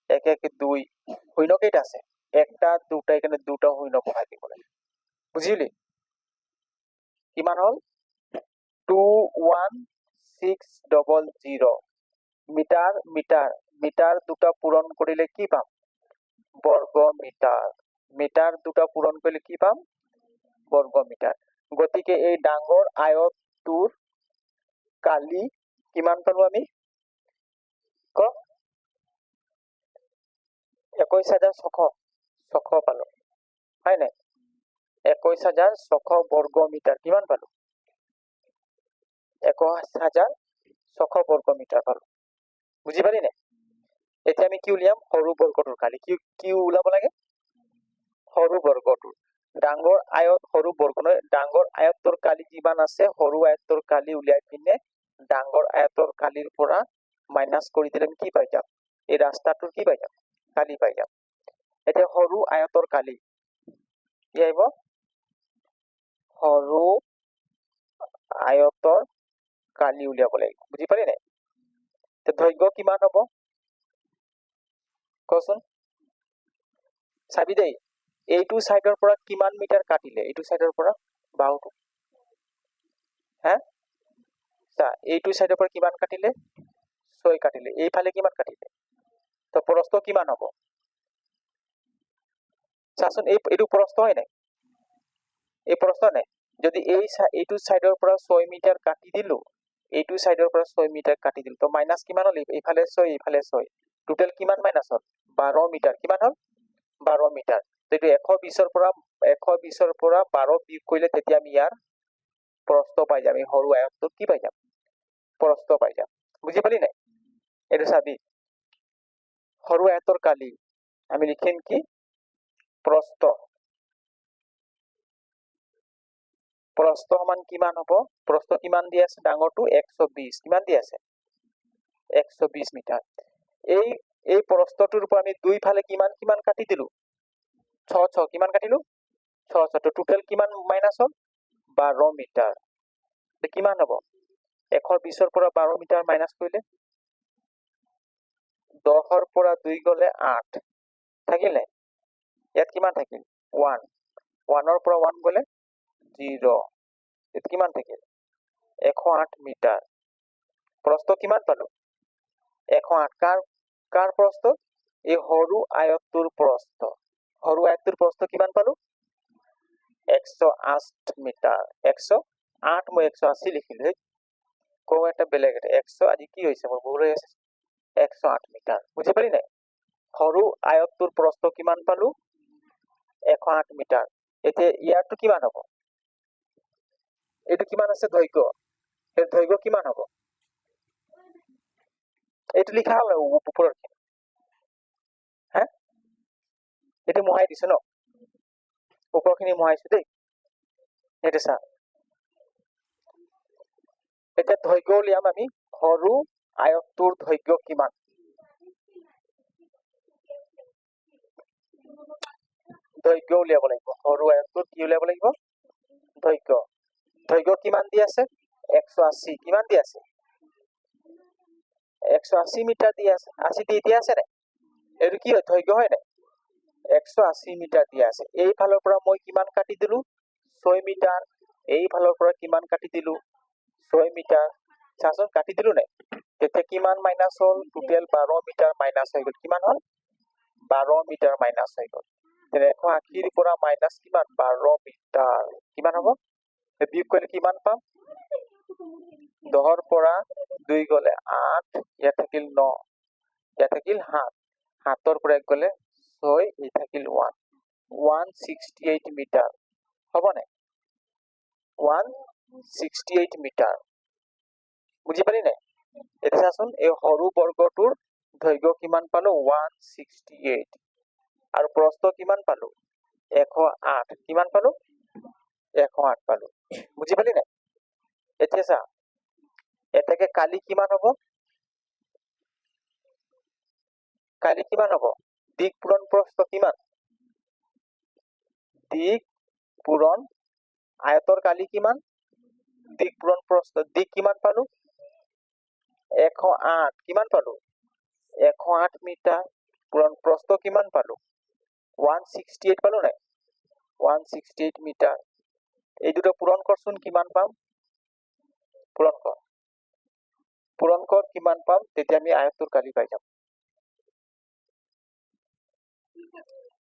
1 1 2। শূন্য কেইটা আছে? একটা দুটা, এখানে দুটা শূন্য বহাই দিব লাগে। বুঝলি? কিমান হল 21600 মিটাৰ মিটাৰ মিটাৰ দুটা পূৰণ কৰিলে কি পাম বৰ্গ মিটাৰ মিটাৰ দুটা পূৰণ কৰিলে কি পাম বৰ্গ মিটাৰ গতিকে এই ডাঙৰ আয়তটোৰ কালি কিমান পালো আমি ক 21600 পালো হয় নাই 21600 বৰ্গ মিটাৰ কিমান পালো 21600 বৰ্গ মিটাৰ পালো বুজি পালি নে এতিয়া আমি কি উলিয়াম সৰু বৰ্গটোৰ কালি কি উলাব লাগে সৰু বৰ্গটোৰ ডাঙৰ আয়ত সৰু বৰ্গ নহয় ডাঙৰ আয়তৰ কালি কিমান আছে সৰু আয়তৰ কালি উলিয়াই পিনে ডাঙৰ আয়তৰ কালিৰ পৰা মাইনাস কৰি দিলে কি পাই যাম এই ৰাস্তাটোৰ কি পাই যাম কালি পাই যাম এতিয়া সৰু আয়তৰ কালি কি আহিব সৰু আয়তৰ কালি উলিয়াব লাগিব বুজি পালি নাই তে দৈৰ্ঘ্য কিমান হ'ব কচোন চাবি দেই এইটো সাইডৰ পৰা কিমান মিটাৰ কাটিলে এইটো সাইডৰ পৰা বাহুটো হা চা এইটো সাইডৰ পৰা কিমান কাটিলে 6 কাটিলে এইফালে কিমান কাটিলে তো প্ৰস্থ কিমান হ'ব চাচোন এইটো প্ৰস্থ হয় নাই এই প্ৰস্থ নাই যদি এইটো সাইডৰ পৰা 6 মিটাৰ কাটি দিলো এইটো সাইডৰ পৰা 6 মিটাৰ কাটি দিলো তো মাইনাস কিমান হল এইফালে 6 এইফালে 6 টোটাল কিমান মাইনাস হল 12 মিটাৰ কিমান হল 12 মিটাৰ তো এইটো 120 ৰ পৰা 12 বিয়োগ কৰিলে তেতিয়া আমি ইয়াৰ প্ৰস্থ পাই যাম এই সৰু আয়তটো কি পাই যাম প্ৰস্থ পাই যাম বুজি পালি নাই এইটো চাবি সৰু আয়তৰ কালি আমি লিখিম কি প্ৰস্থ প্ৰস্থ সমান কিমান হ'ব প্ৰস্থ কিমান দি আছে ডাঙৰটো 120 কিমান দি আছে 120 মিটাৰ এই প্ৰস্থটোৰ পৰা আমি দুই ফালে কিমান কিমান কাটি দিলো 6 কিমান কাটিলো 6 তো টোটাল কিমান মাইনাস হল 12 মিটাৰ কিমান হ'ব 120 ৰ পৰা 12 মিটাৰ মাইনাস কৰিলে 10 ৰ পৰা 2 গলে 8 থাকিলে ইয়াত কিমান থাকিল 1 1 ৰ পৰা 1 গলে 0 ইয়াত কিমান থাকিল 108 মিটাৰ প্ৰস্থ কিমান পালো 108 কাৰ প্ৰস্থ এই সৰু আয়তটোৰ প্ৰস্থ সৰু আয়তটোৰ প্ৰস্থ কিমান পালো 108 মিটাৰ 108 মই 180 লিখিলো কো এটা বেলেগ এটা 100 আজি কি হৈছে মোৰ ভুল হৈ আছে 108 মিটাৰ বুজি পালি নাই সৰু আয়তটোৰ প্ৰস্থ কিমান পালো 108 মিটাৰ এতিয়া ইয়াৰটো কিমান হ'ব এইটো কিমান আছে দৈৰ্ঘ্য এই দৈৰ্ঘ্য কিমান হ'ব এইটো লিখা হল ওপৰৰ হা এইটো মহাই দিছে ন ওপৰখিনি মহাইছো দেই এইটো চা এতিয়া দৈৰ্ঘ্য উলিয়াম আমি সৰু আয়তটোৰ দৈৰ্ঘ্য কিমান দৈৰ্ঘ্য উলিয়াব লাগিব সৰু আয়তটোৰ কি উলিয়াব লাগিব দৈৰ্ঘ্য কিমান দি আছে 180 কিমান দি আছে 180 মিটাৰ দি আছে 80 দি আছে নাই এইটো কি হয় দৈৰ্ঘ্য হয় নাই 180 মিটাৰ দি আছে এই ফালৰ পৰা মই কিমান কাটি দিলো 6 মিটাৰ এই ফালৰ পৰা কিমান কাটি দিলো 6 মিটাৰ চাচোন কাটি দিলো নাই তেতিয়া কিমান মাইনাস হল টোটাল 12 মিটাৰ মাইনাস হৈ গল কিমান হল 12 মিটাৰ মাইনাস হৈ গল 180 ৰ পৰা মাইনাস কিমান 12 মিটাৰ কিমান হ'ব বিয়োগ কৰিলে কিমান পাম 10 ৰ পৰা 2 গলে 8 ইয়াত থাকিল 9 ইয়াত থাকিল 7 7 ৰ পৰা 1 গলে 6 এই থাকিল 1 168 মিটাৰ হ'ব নাই 168 মিটাৰ বুজি পালি নাই এটা চাচোন এই সৰু বৰ্গটোৰ দৈৰ্ঘ্য কিমান পালো 168 আৰু প্ৰস্থ কিমান পালো 108 কিমান পালো 108 পালো বুজি পালি নাই এতিয়া চা এটাকে কালি কিমান হ'ব কালি কিমান হ'ব দিক পূৰণ প্ৰস্থ কিমান দিক পূৰণ আয়তৰ কালি কিমান দিক পূৰণ প্ৰস্থ দিক কিমান পালো 108 কিমান পালো 108 মিটাৰ পূৰণ প্ৰস্থ কিমান পালো 168 পালো নাই 168 মিটাৰ এই দুটো পূৰণ কৰচোন, কিমান পাম? পূৰণ কৰ। পূৰণ কৰ, কিমান পাম? তেতিয়া আমি আয়তটোৰ কালি পাই যাম।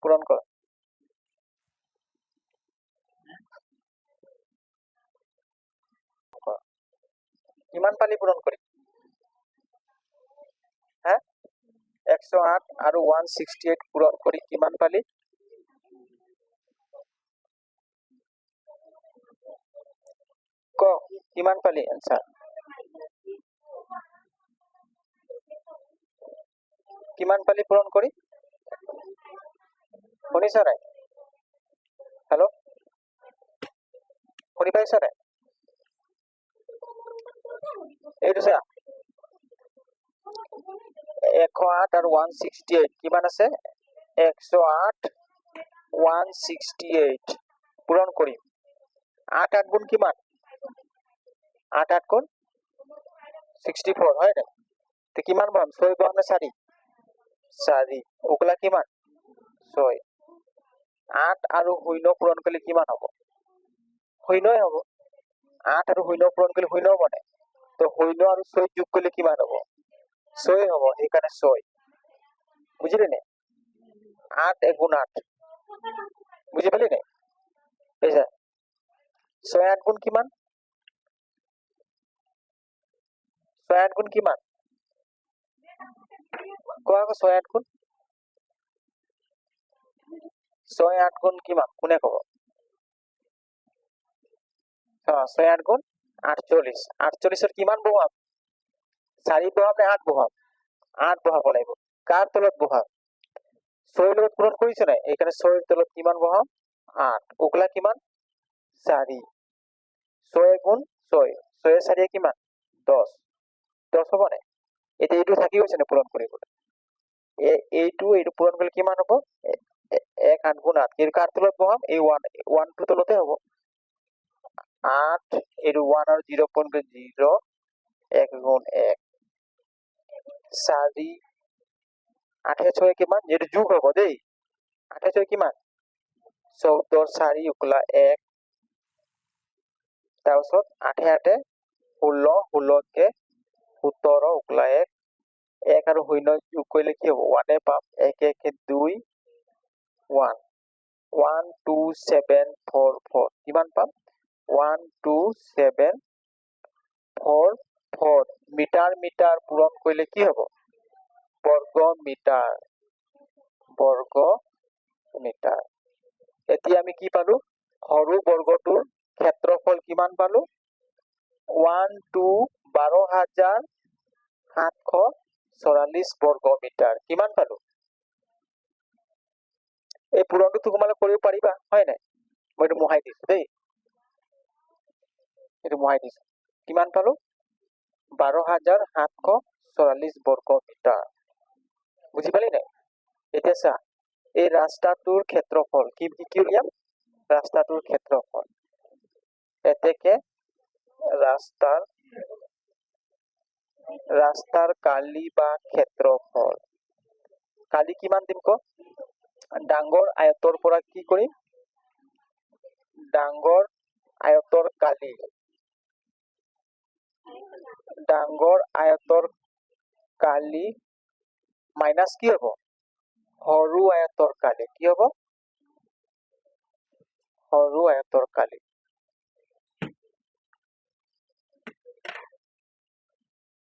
পূৰণ কৰ। কিমান পালি পূৰণ কৰি? হা? 108 আৰু 168 পূৰণ কৰি কিমান পালি? ক, কিমান পালি এনসাৰ? কিমান পালি পূৰণ কৰি? শুনিছ নাই? হেল্ল', শুনি পাইছ নাই? এইটো চা, 108 আৰু 168 কিমান আছে? 108 168 পূৰণ কৰিম। 8 8 গুণ কিমান? 8 8 গুণ 64 হয় নাই? তো কিমান পাম? 6 পাম না 4? 4। ওকলা কিমান? 6। 8 আৰু 0 পূৰণ কৰিলে কিমান হ'ব? 0 হ'ব। 8 আৰু 0 পূৰণ কৰিলে 0 হ'ব নাই? তো 0 আৰু 6 যোগ কৰিলে কিমান হ'ব? 6 হ'ব, সেইকাৰণে 6। বুঝলি নে? 8 গুণ 8 বুঝি পালি নে? এই যে 6 8 গুণ কিমান? 6 8 গুণ কিমান? কোৱা আকৌ 6 8 গুণ? 6 8 গুণ কিমান? কোনে ক'ব? 6 8 গুণ 48। 48 কিমান বহাম? 4 বহাম নে 8 বহাম? 8 বহাব লাগিব। কাৰ তলত বহাম? 6 লগত পূৰণ কৰিছ নাই? এইখানে 6 তলত কিমান বহাম? 8। ওকলা কিমান? 4। 6 গুণ 6। 6 4 কিমান? 10। 10 হ'ব নাই? এতিয়া এইটো থাকি গৈছে নে পূৰণ কৰিবলৈ? এইটো পূৰণ কৰিলে কিমান হ'ব? 1 8 গুণ 8। এর কার তলত বহাম? এই 1 2 তলতে হ'ব। 8 এর 1 আর 0 পূরণ করে 0 1 গুণ 1 4 8 6 কিমান? যেটা যোগ হবো দেই। 8 6 কিমান? 14 4 ওকলা 1 তাৰপিছত 8 8 16 16 কে 17 ওকলা 1 1 আৰু 0 যোগ কৰিলে কি হ'ব? 1 পাম। 1 1 2 1 1 2 7 4 4 কিমান পাম? 1 2 7 4 4 মিটাৰ মিটাৰ পূৰণ কৰিলে কি হ'ব? বৰ্গ মিটাৰ। বৰ্গ মিটাৰ। এতিয়া আমি কি পালো? সৰু বৰ্গটোৰ ক্ষেত্ৰফল কিমান পালো? 1 2 12,744 বৰ্গ মিটাৰ। কিমান পালো? এই পূৰণটো তোমালোকে কৰিব পাৰিবা হয় নাই? মই এইটো মোহাই দিছো দেই। এইটো মোহাই দিছো। কিমান পালো? 12,744 বৰ্গ মিটাৰ। বুজি পালি নাই? এতিয়া চা, এই ৰাস্তাটোৰ ক্ষেত্ৰফল কি উলিয়াম? ৰাস্তাটোৰ ক্ষেত্ৰফল এতেকে ৰাস্তাৰ কালি বা ক্ষেত্ৰফল। কালি কিমান দিম ক? ডাঙৰ আয়তৰ পৰা কি কৰিম? ডাঙৰ আয়তৰ কালি। ডাঙৰ আয়তৰ কালি মাইনাস কি হ'ব? সৰু আয়তৰ কালি। কি হ'ব? সৰু আয়তৰ কালি।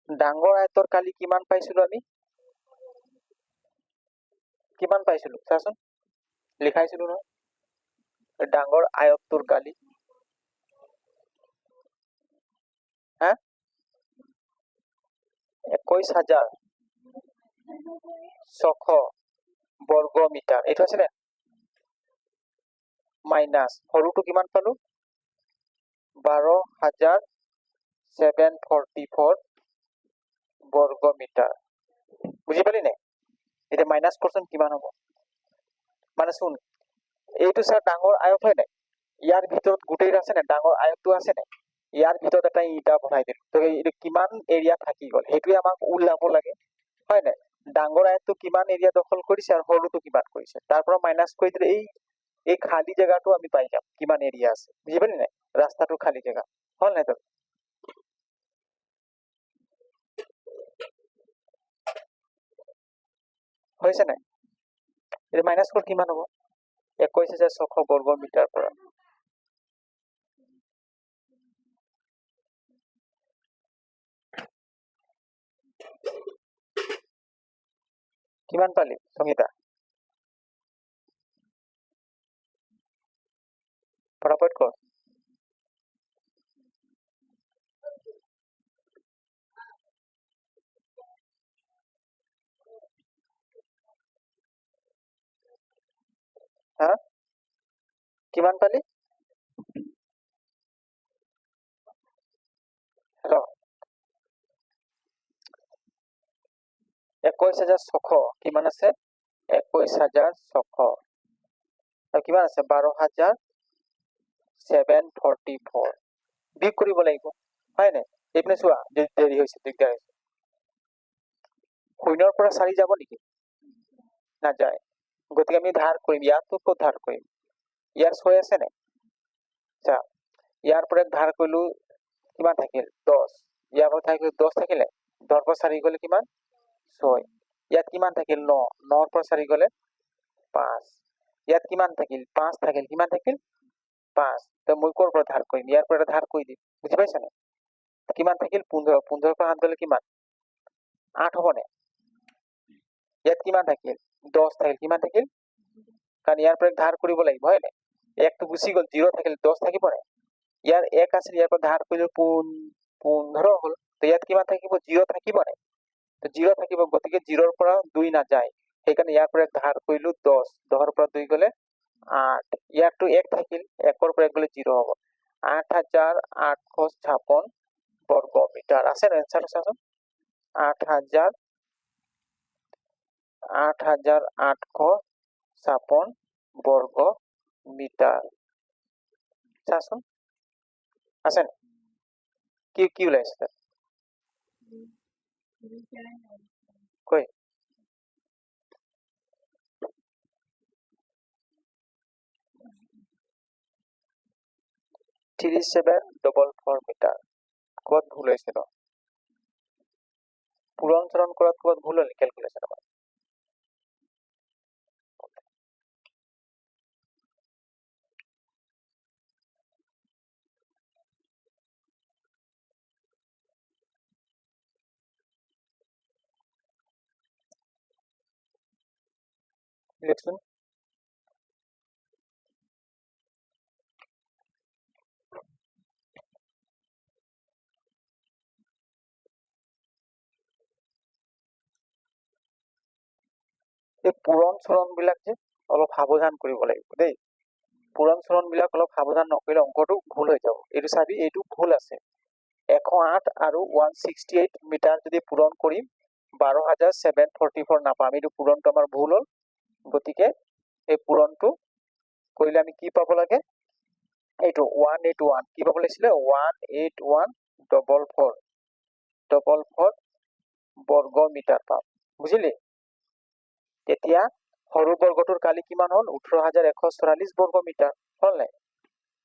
ডাঙৰ আয়তৰ কালি কিমান পাইছিলো আমি? কিমান পাইছিলো চাচোন, লিখাইছিলো নহয়। ডাঙৰ আয়তটোৰ কালি হা 21,600 বৰ্গ মিটাৰ। এটা আছে না? মাইনাস সৰুটো কিমান পালো? 12,744 বর্গ মিটার। বুঝি পালি নাই? এটা মাইনাস করছেন কিমান হ'ব? মানে শুন, এইটো স্যার ডাঙৰ আয়ত হয় নাই? ইয়াৰ ভিতৰত গোটেই আছে না? ডাঙৰ আয়তটো আছে নাই? ইয়াৰ ভিতৰত এটা ইটা বহাই দিলো। তো এইটো কিমান এৰিয়া থাকি গ'ল সেইটোৱে আমাক ওলাব লাগে হয় নাই? ডাঙৰ আয়তটো কিমান এৰিয়া দখল কৰিছে আৰু সৰুটো কিমান কৰিছে, তাৰ পৰা মাইনাস কৰি দিলে এই খালি জায়গাটো আমি পাই যাম কিমান এৰিয়া আছে। বুঝি পালি নাই? ৰাস্তাটো খালী জেগা হ'ল নাই? হৈছে নাই? এতিয়া মাইনাছ কৰি কিমান হ'ব? 21,600 বৰ্গ মিটাৰ পৰা কিমান পালি সংগীতা? পৰাপত কৰ। হা কিমান পালি? হেল্ল', 21,600 কিমান আছে? 21,600 আৰু কিমান আছে? 12,744 বিয়োগ কৰিব লাগিব হয় নাই? এইপিনে চোৱা দেৰি হৈছে, দিগদাৰ হৈছে। শূন্যৰ পৰা 4 যাব নেকি? নাযায়। গতিকে আমি ধাৰ কৰিম। ইয়াতো ক'ত ধাৰ কৰিম? ইয়াৰ 6 আছে নাই? চা, ইয়াৰ পৰা ধাৰ কৰিলো কিমান থাকিল? 10। ইয়াৰ পৰা থাকিল 10 থাকিলে 10 পৰা 4 গ'লে কিমান? 6। ইয়াত কিমান থাকিল? 9। 9 পৰা 4 গ'লে 5। ইয়াত কিমান থাকিল? 5 থাকিল। কিমান থাকিল? 5। তো মই ক'ৰ পৰা ধাৰ কৰিম? ইয়াৰ পৰা ধাৰ কৰি দিম। বুজি পাইছা নাই? কিমান থাকিল? 15। 15 পৰা 7 গ'লে কিমান? 8 হ'বনে? ইয়াত কিমান থাকিল? 10 থাকিল। কিমান থাকিল? কাৰণ ইয়াৰ পৰা ধাৰ কৰিব লাগিব হয় নাই? 1টো গুচি গ'ল, 0 থাকিল, 10 থাকিব নাই? ইয়াৰ 1 আছিল, ইয়াৰ পৰা ধাৰ কৰিলো 15 হ'ল। তো ইয়াত কিমান থাকিব? 0 থাকিব নাই? তো 0 থাকিব, গতিকে 0ৰ পৰা 2 নাযায়। সেইকাৰণে ইয়াৰ পৰা ধাৰ কৰিলো 10। 10ৰ পৰা 2 গ'লে 8। ইয়াৰটো 1 থাকিল, 1ৰ পৰা 1 গ'লে 0 হ'ব। 8,856 বৰ্গ মিটাৰ আছে নাই? এনচাৰটো চাচোন। 8,856 বৰ্গ মিটাৰ। চাচোন আছে নাই? কি কি ওলাইছে তাত? কৈ 3744 মিটাৰ। ক'ত ভুল হৈছে ন? পূৰণ চৰণ কৰাত ক'ত ভুল হ'ল কেলকুলেশ্যন আমাৰ? লিখচোন। এই পূৰণ চৰণ বিলাক যে অলপ সাৱধান কৰিব লাগিব দেই। পূৰণ চৰণ বিলাক অলপ সাৱধান নকৰিলে অংকটো ভুল হৈ যাব। এইটো চাবি, এইটো ভুল আছে। 108 আৰু 168 মিটাৰ যদি পূৰণ কৰিম 12,744 নাপাম। এইটো পূৰণটো আমাৰ ভুল হ'ল। গতিকে এই পূৰণটো কৰিলে আমি কি পাব লাগে? এইটো 181 কি পাব লাগিছিলে? 181,444 বৰ্গ মিটাৰ পাম। বুজিলি? তেতিয়া সৰু বৰ্গটোৰ কালি কিমান হ'ল? 18,144 বৰ্গ মিটাৰ হ'ল নাই?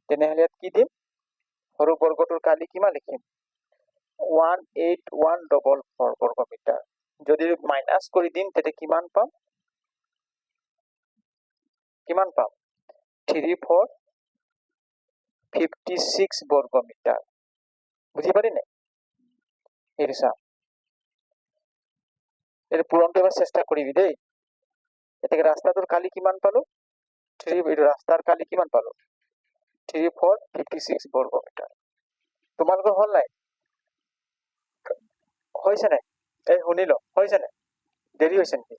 তেনেহ'লে ইয়াত কি দিম? সৰু বৰ্গটোৰ কালি কিমান লিখিম? 181,444 বৰ্গ মিটাৰ। যদি মাইনাছ কৰি দিম তেতিয়া কিমান পাম? কিমান পাম? 3456 বৰ্গ মিটাৰ। বুজি পালি নাই? এইটো চা, এইটো পূৰণটো এবাৰ চেষ্টা কৰিবি দেই। এতিয়া ৰাস্তাটোৰ কালি কিমান পালো? এইটো ৰাস্তাৰ কালি কিমান পালো? 3456 বৰ্গ মিটাৰ। তোমালোকৰ হ'ল নাই? হৈছে নাই? এই শুনিল হৈছে নাই? দেৰি হৈছে নেকি?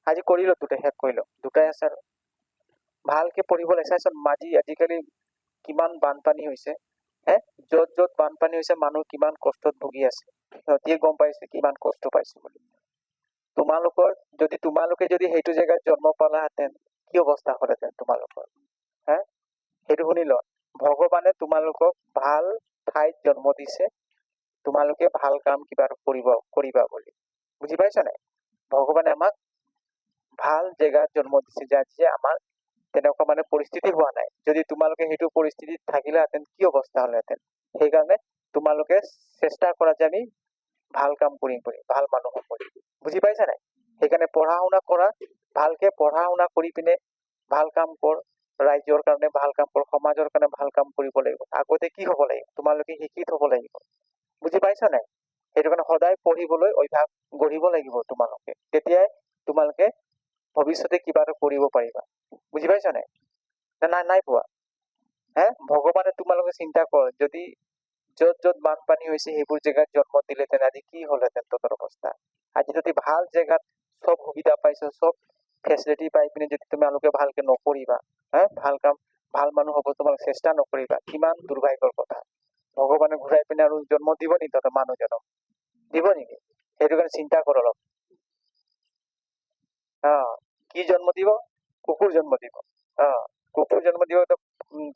আজি কৰিলো, দুটাই শেষ কৰিলো, দুটাই আছে আৰু ভালকে পঢ়িব লাগে। চাইছ আজিকালি কিমান বানপানী হৈছে। হে, য'ত য'ত বানপানী হৈছে মানুহ কিমান কষ্টত ভুগি আছে। সিহঁতিয়ে গম পাইছে কিমান কষ্ট পাইছে বুলি। তোমালোকে যদি সেইটো জেগাত জন্ম পালাহেঁতেন কি অৱস্থা হ'লহেঁতেন তোমালোকৰ? হে, সেইটো শুনি ল। ভগৱানে তোমালোকক ভাল ঠাইত জন্ম দিছে, তোমালোকে ভাল কাম কিবা কৰিবা বুলি। বুজি পাইছা নাই? ভগৱানে আমাক ভাল জেগাত জন্ম দিছে, যে আমাৰ তেনেকুৱা মানে পৰিস্থিতি হোৱা নাই। যদি তোমালোকে সেইটো পৰিস্থিতিত থাকিলেহেঁতেন কি অৱস্থা হ'লেহেঁতেন। সেইকাৰণে তোমালোকে চেষ্টা কৰা যে আমি ভাল কাম কৰিম বুলি, ভাল মানুহ হ'ম বুলি। বুজি পাইছা নাই? সেইকাৰণে পঢ়া শুনা কৰা, ভালকে পঢ়া শুনা কৰি পিনে ভাল কাম কৰ, ৰাইজৰ কাৰণে ভাল কাম কৰ, সমাজৰ কাৰণে ভাল কাম কৰিব লাগিব। আগতে কি হ'ব লাগিব? তোমালোকে শিক্ষিত হ'ব লাগিব। বুজি পাইছা নাই? সেইটো কাৰণে সদায় পঢ়িবলৈ অভ্যাস গঢ়িব লাগিব তোমালোকে। তেতিয়াই তোমালোকে ভৱিষ্যতে কিবা এটা কৰিব পাৰিবা। বুজি পাইছা নাই? নাই পোৱা? ভগৱানে তোমালোকে চিন্তা কৰ, যদি য'ত য'ত বানপানী হৈছে সেইবোৰ জেগাত জন্ম দিলেহেঁতেন আজি কি হ'লহেঁতেন তহঁতৰ অৱস্থা। আজি যদি ভাল জেগাত চব সুবিধা পাইছো, চব ফেচিলিটি পাই পিনে যদি তোমালোকে ভালকে নকৰিবা, ভাল মানুহ হ'ব তোমালোকে চেষ্টা নকৰিবা, কিমান দুৰ্ভাগ্যৰ কথা। ভগৱানে ঘূৰাই পিনে আৰু জন্ম দিব নেকি তহঁতৰ মানুহজনক? দিব নেকি? সেইটো কাৰণে চিন্তা কৰ অলপ। কি জন্ম দিব? কুকুৰ জন্ম দিব। কুকুৰ জন্ম দিব তো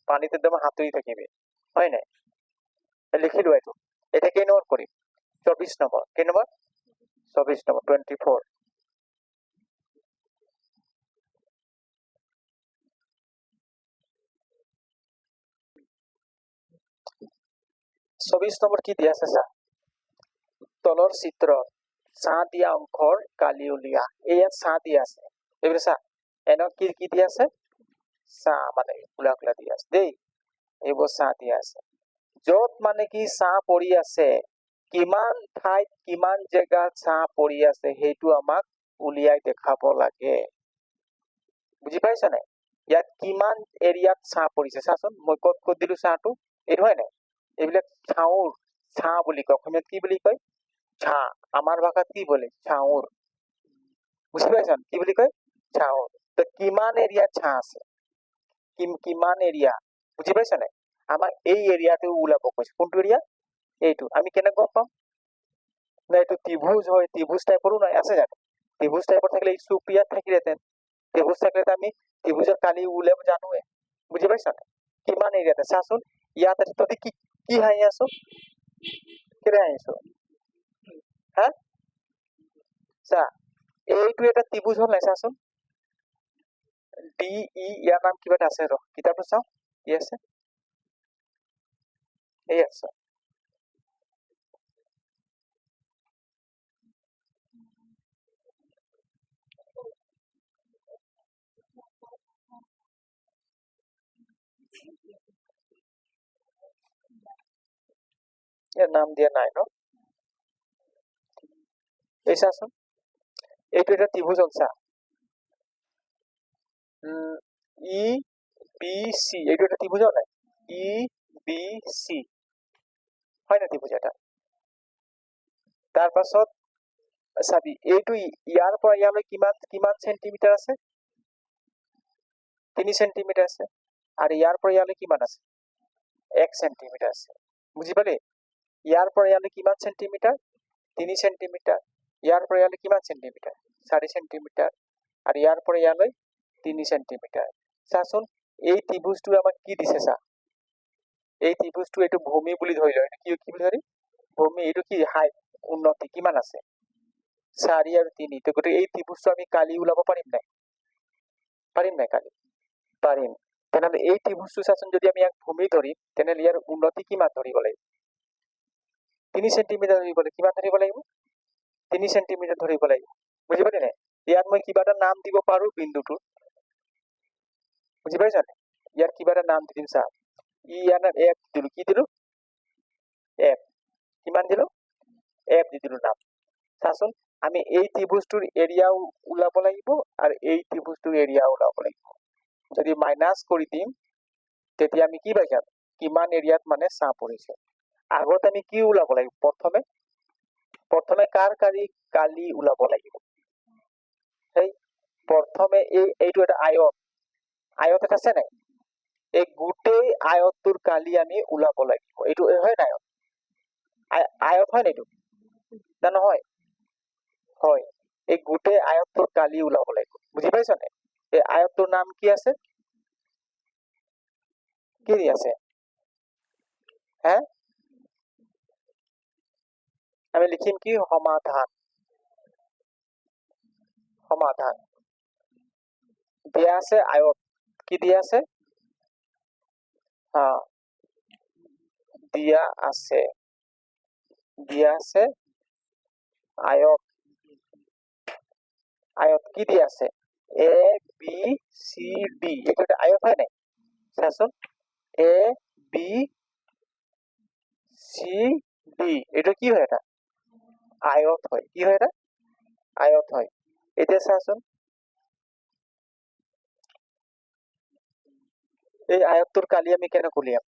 পানীতে একদম সাঁতুৰি থাকিবি, হয় নাই? লিখিলো এইটো। এতিয়া কেই নম্বৰ কৰিম? 24 নম্বৰ। কেই নম্বৰ? 24 নম্বৰ, 24। চৌবিশ নম্বৰ কি দিয়া আছে চা। তলৰ চিত্ৰত ছাঁ দিয়া অংশৰ কালি উলিয়া। ইয়াত ছাঁ দিয়া আছে। এইবিলাক চা, এনক কি দিয়া আছে? ছাঁ মানে উলা উলা দিয়া আছে দেই। এইবোৰ ছাঁ দিয়া আছে। য'ত মানে কি ছাঁ পৰি আছে, কিমান ঠাইত কিমান জেগাত ছাঁ পৰি আছে সেইটো আমাক উলিয়াই দেখাব লাগে। বুজি পাইছা নাই? ইয়াত কিমান এৰিয়াত ছাঁ পৰিছে চাচোন। মই ক'ত দিলো ছাঁটো? এইটো হয় নাই? এইবিলাক ছাউৰ, ছাঁ বুলি কয়। অসমীয়াত কি বুলি কয়? ছাঁ। আমাৰ ভাষাত কি বলে? ছাউৰ। বুজি পাইছা? কি বুলি কয়? ছাউৰ। তো কিমান এৰিয়াত ছাঁ আছে? কিমান এৰিয়া? বুজি পাইছা নাই? আমাক এই এৰিয়াটো ওলাব কৈছে। কোনটো এৰিয়া? এইটো। আমি কেনেকৈ গম পাম? না এইটো ত্ৰিভুজ হয়, ত্ৰিভুজ টাইপৰো নাই, আছে জানো? ত্ৰিভুজ টাইপৰ থাকিলে এই চুপ ইয়াত থাকিলেহেঁতেন। ত্ৰিভুজ থাকিলে আমি ত্ৰিভুজৰ কালি উলিয়াব জানোৱে। বুজি পাইছা নাই? কিমান এৰিয়াতে চাচোন। ইয়াত তহঁতি কি হাঁহি আছো? কেলে হাঁহি আছো? চা, এইটো এটা ত্ৰিভুজ হ'ল নাই চাচোন। ইয়াৰ নাম কিবা এটা আছে ৰ, কিতাপটো চাওঁ কি আছে। এই আছে। ইয়াৰ নাম দিয়া নাই ন? এই চাচোন, এইটো এটা ত্ৰিভুজ হ'ল চা। ই বি চি, এইটো এটা ত্ৰিভুজ হ'ল নাই? ই বি চি হয় না ত্ৰিভুজ এটা? তাৰ পাছত চাবি, এইটো ইয়াৰ পৰা ইয়ালৈ কিমান চেণ্টিমিটাৰ আছে? 3 চেণ্টিমিটাৰ আছে। আৰু ইয়াৰ পৰা ইয়ালৈ কিমান আছে? 1 চেণ্টিমিটাৰ আছে। বুজি পালি? ইয়াৰ পৰা ইয়ালৈ কিমান চেণ্টিমিটাৰ? 3 চেণ্টিমিটাৰ। ইয়াৰ পৰা ইয়ালৈ কিমান চেণ্টিমিটাৰ? 4 চেণ্টিমিটাৰ। আৰু ইয়াৰ পৰা ইয়ালৈ 3 চেণ্টিমিটাৰ। চাচোন, এই ত্ৰিভুজটো আমাক কি দিছে চা। এই ত্ৰিভুজটো এইটো ভূমি বুলি ধৰি লয়। কি বুলি ধৰি? ভূমি। এইটো কি হাইট, উন্নতি কিমান আছে? 4 আৰু 3। তো গতিকে এই ত্ৰিভুজটো আমি কালি ওলাব পাৰিম নাই? পাৰিম নাই কালি? পাৰিম। তেনেহ'লে এই ত্ৰিভুজটো চাচোন, যদি আমি ইয়াক ভূমি ধৰিম, তেনেহ'লে ইয়াৰ উন্নতি কিমান ধৰিব লাগিব? 3 চেণ্টিমিটাৰ ধৰিব লাগিব। কিমান ধৰিব লাগিব? 3 চেণ্টিমিটাৰ ধৰিব লাগিব। বুজি পালি নাই? ইয়াত মই কিবা এটা নাম দিব পাৰো বিন্দুটো। বুজি পাইছা নাই? ইয়াৰ কিবা এটা নাম দি দিম চা। ইয়াৰ নাম এফ দিলো। কি দিলো? এফ। কিমান দিলো? এফ দি দিলো নাম। চাচোন, আমি এই ত্ৰিভুজটোৰ এৰিয়াও ওলাব লাগিব আৰু এই ত্ৰিভুজটোৰ এৰিয়াও ওলাব লাগিব। যদি মাইনাছ কৰি দিম, তেতিয়া আমি কি পাই যাম? কিমান এৰিয়াত মানে ছাঁ পৰিছে। আগত আমি কি ওলাব লাগিব? প্ৰথমে কাৰ কালি ওলাব লাগিব? প্ৰথমে এইটো এটা আয়ত। আয়ত এটা আছে নাই? এই গোটেই আয়তটোৰ কালি আমি ওলাব লাগিব। এইটো হয় নাই? আয়ত হয় নাই এইটো? না নহয়? হয়। এই গোটেই আয়তটোৰ কালি ওলাব লাগিব। বুজি পাইছা নাই? এই আয়তটোৰ নাম কি আছে? কি দি আছে? আমি লিখিম কি? সমাধান। সমাধান। দিয়া আছে আয়ত। কি দিয়া আছে দিয়া আছে আয়ত কি দিয়া আছে এ বি সি ডি এইটো এটা আয়ত হয় নাই চাচোন এ বি সি ডি এইটো কি হয় এটা আয়ত হয় কি হয় এটা আয়ত হয় এতিয়া চাচোন এই আয়তটোৰ কালি আমি কেনেকৈ উলিয়াম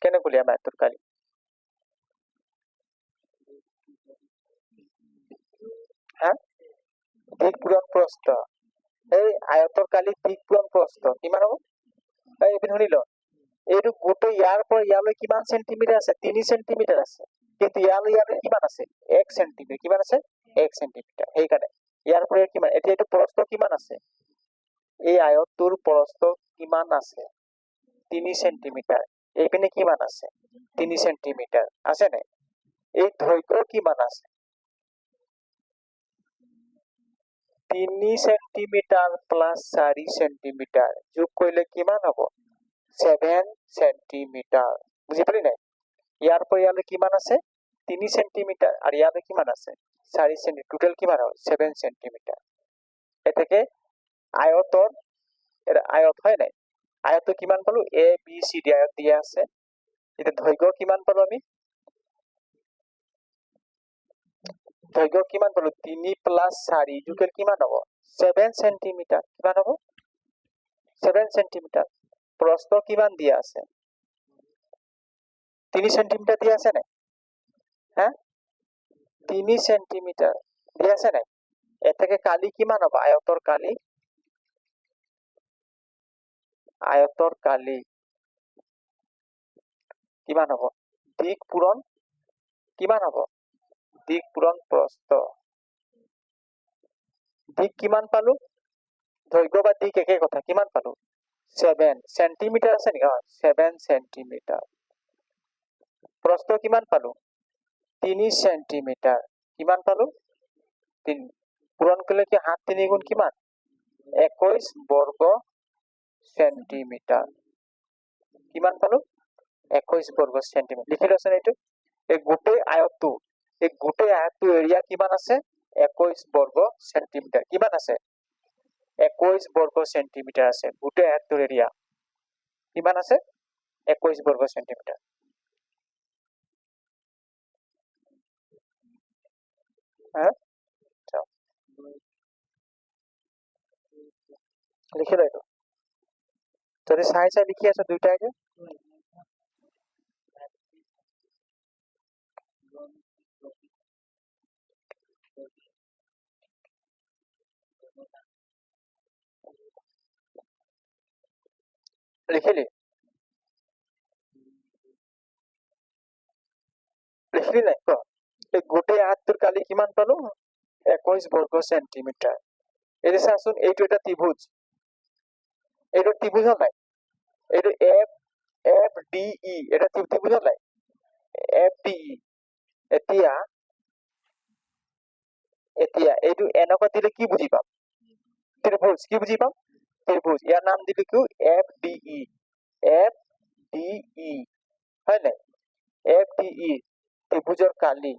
কেনেকৈ উলিয়াম আয়তটোৰ কালি দিক পূৰণ প্ৰস্থ এই আয়তৰ কালি দিক পূৰণ প্ৰস্থ কিমান হ'ব এইটো শুনি ল এইটো গোটেই ইয়াৰ পৰা ইয়ালৈ কিমান সেন্টিমিটাৰ আছে 3 সেন্টিমিটাৰ আছে কিন্তু ইয়ালৈ কিমান আছে 1 সেন্টিমিটাৰ কিমান আছে 1 সেন্টিমিটাৰ সেইকাৰণে ইয়াৰ পৰা কিমান এতিয়া এইটো প্ৰস্থ কিমান আছে এই আয়তটোৰ প্ৰস্থ কিমান আছে 3 সেন্টিমিটাৰ এইপিনে কিমান আছে 3 সেন্টিমিটাৰ আছে নাই এই দৈৰ্ঘ্য কিমান আছে 3 সেন্টিমিটাৰ প্লাস 4 সেন্টিমিটাৰ যোগ কৰিলে কিমান হ'ব 7 সেন্টিমিটাৰ বুজি পালি নাই ইয়াৰ পৰা ইয়ালৈ কিমান আছে 3 সেন্টিমিটার আর ইয়ালৈ কিমান আছে 4 সেন্টিমিটার টোটাল কিমান হ'ল 7 সেন্টিমিটার এটাকে আয়তন এর আয়ত হয় নাই আয়ত কিমান পালো এ বি সি ডি আয়ত দিয়া আছে এটা দৈৰ্ঘ্য কিমান পালো আমি দৈৰ্ঘ্য কিমান পালো 3 প্লাস 4 যোগেল কিমান হ'ব 7 সেন্টিমিটার কিমান হ'ব 7 সেন্টিমিটার প্রস্থ কিমান দিয়া আছে 3 সেন্টিমিটার দিয়া আছে নাই হ্যাঁ 3 সেন্টিমিটার দিয়া আছে নাই এটাকে কালি কিমান হ'ব আয়তৰ কালি কিমান হ'ব দিক পূৰণ কিমান হ'ব দিক পূৰণ প্ৰস্থ দিক কিমান পালো দৈৰ্ঘ্য বা দিক একে কথা কিমান পালো 7 সেন্টিমিটার আছে নেকি 7 সেন্টিমিটার প্রস্থ কিমান পালো 3 সেন্টিমিটার কিমান পালো 3 পূরণ করলে কি 8 3 গুণ কিমান 21 বর্গ সেন্টিমিটার কিমান পালো 21 বর্গ সেন্টিমিটার লিখি লৈছে এইটো এই গোটেই আয়তটো এৰিয়া কিমান আছে 21 বৰ্গ সেন্টিমিটাৰ কিমান আছে 21 বৰ্গ সেন্টিমিটাৰ আছে গোটেই আয়তটোৰ এৰিয়া কিমান আছে 21 বর্গ সেন্টিমিটার হ্যাঁ লিখি লো এইটো যদি চাই চাই লিখি আছো দুইটাকে লিখিলি লিখিলি নাই ক এই গোটেই আয়তটোৰ কালি কিমান পালো 21 বৰ্গ সেন্টিমিটাৰ এই চাচোন এইটো এটা ত্ৰিভুজ এইটো ত্ৰিভুজ নাই এইটো এফ এফ ডি ই এটা ত্ৰিভুজ নাই এফ ডি ই এতিয়া এইটো এনেকুৱা দিলে কি বুজি পাম ত্ৰিভুজ কি বুজি পাম ত্ৰিভুজ ইয়াৰ নাম দিলে কি এফ ডি ই হয় নাই এফ ডি ই ত্ৰিভুজৰ কালি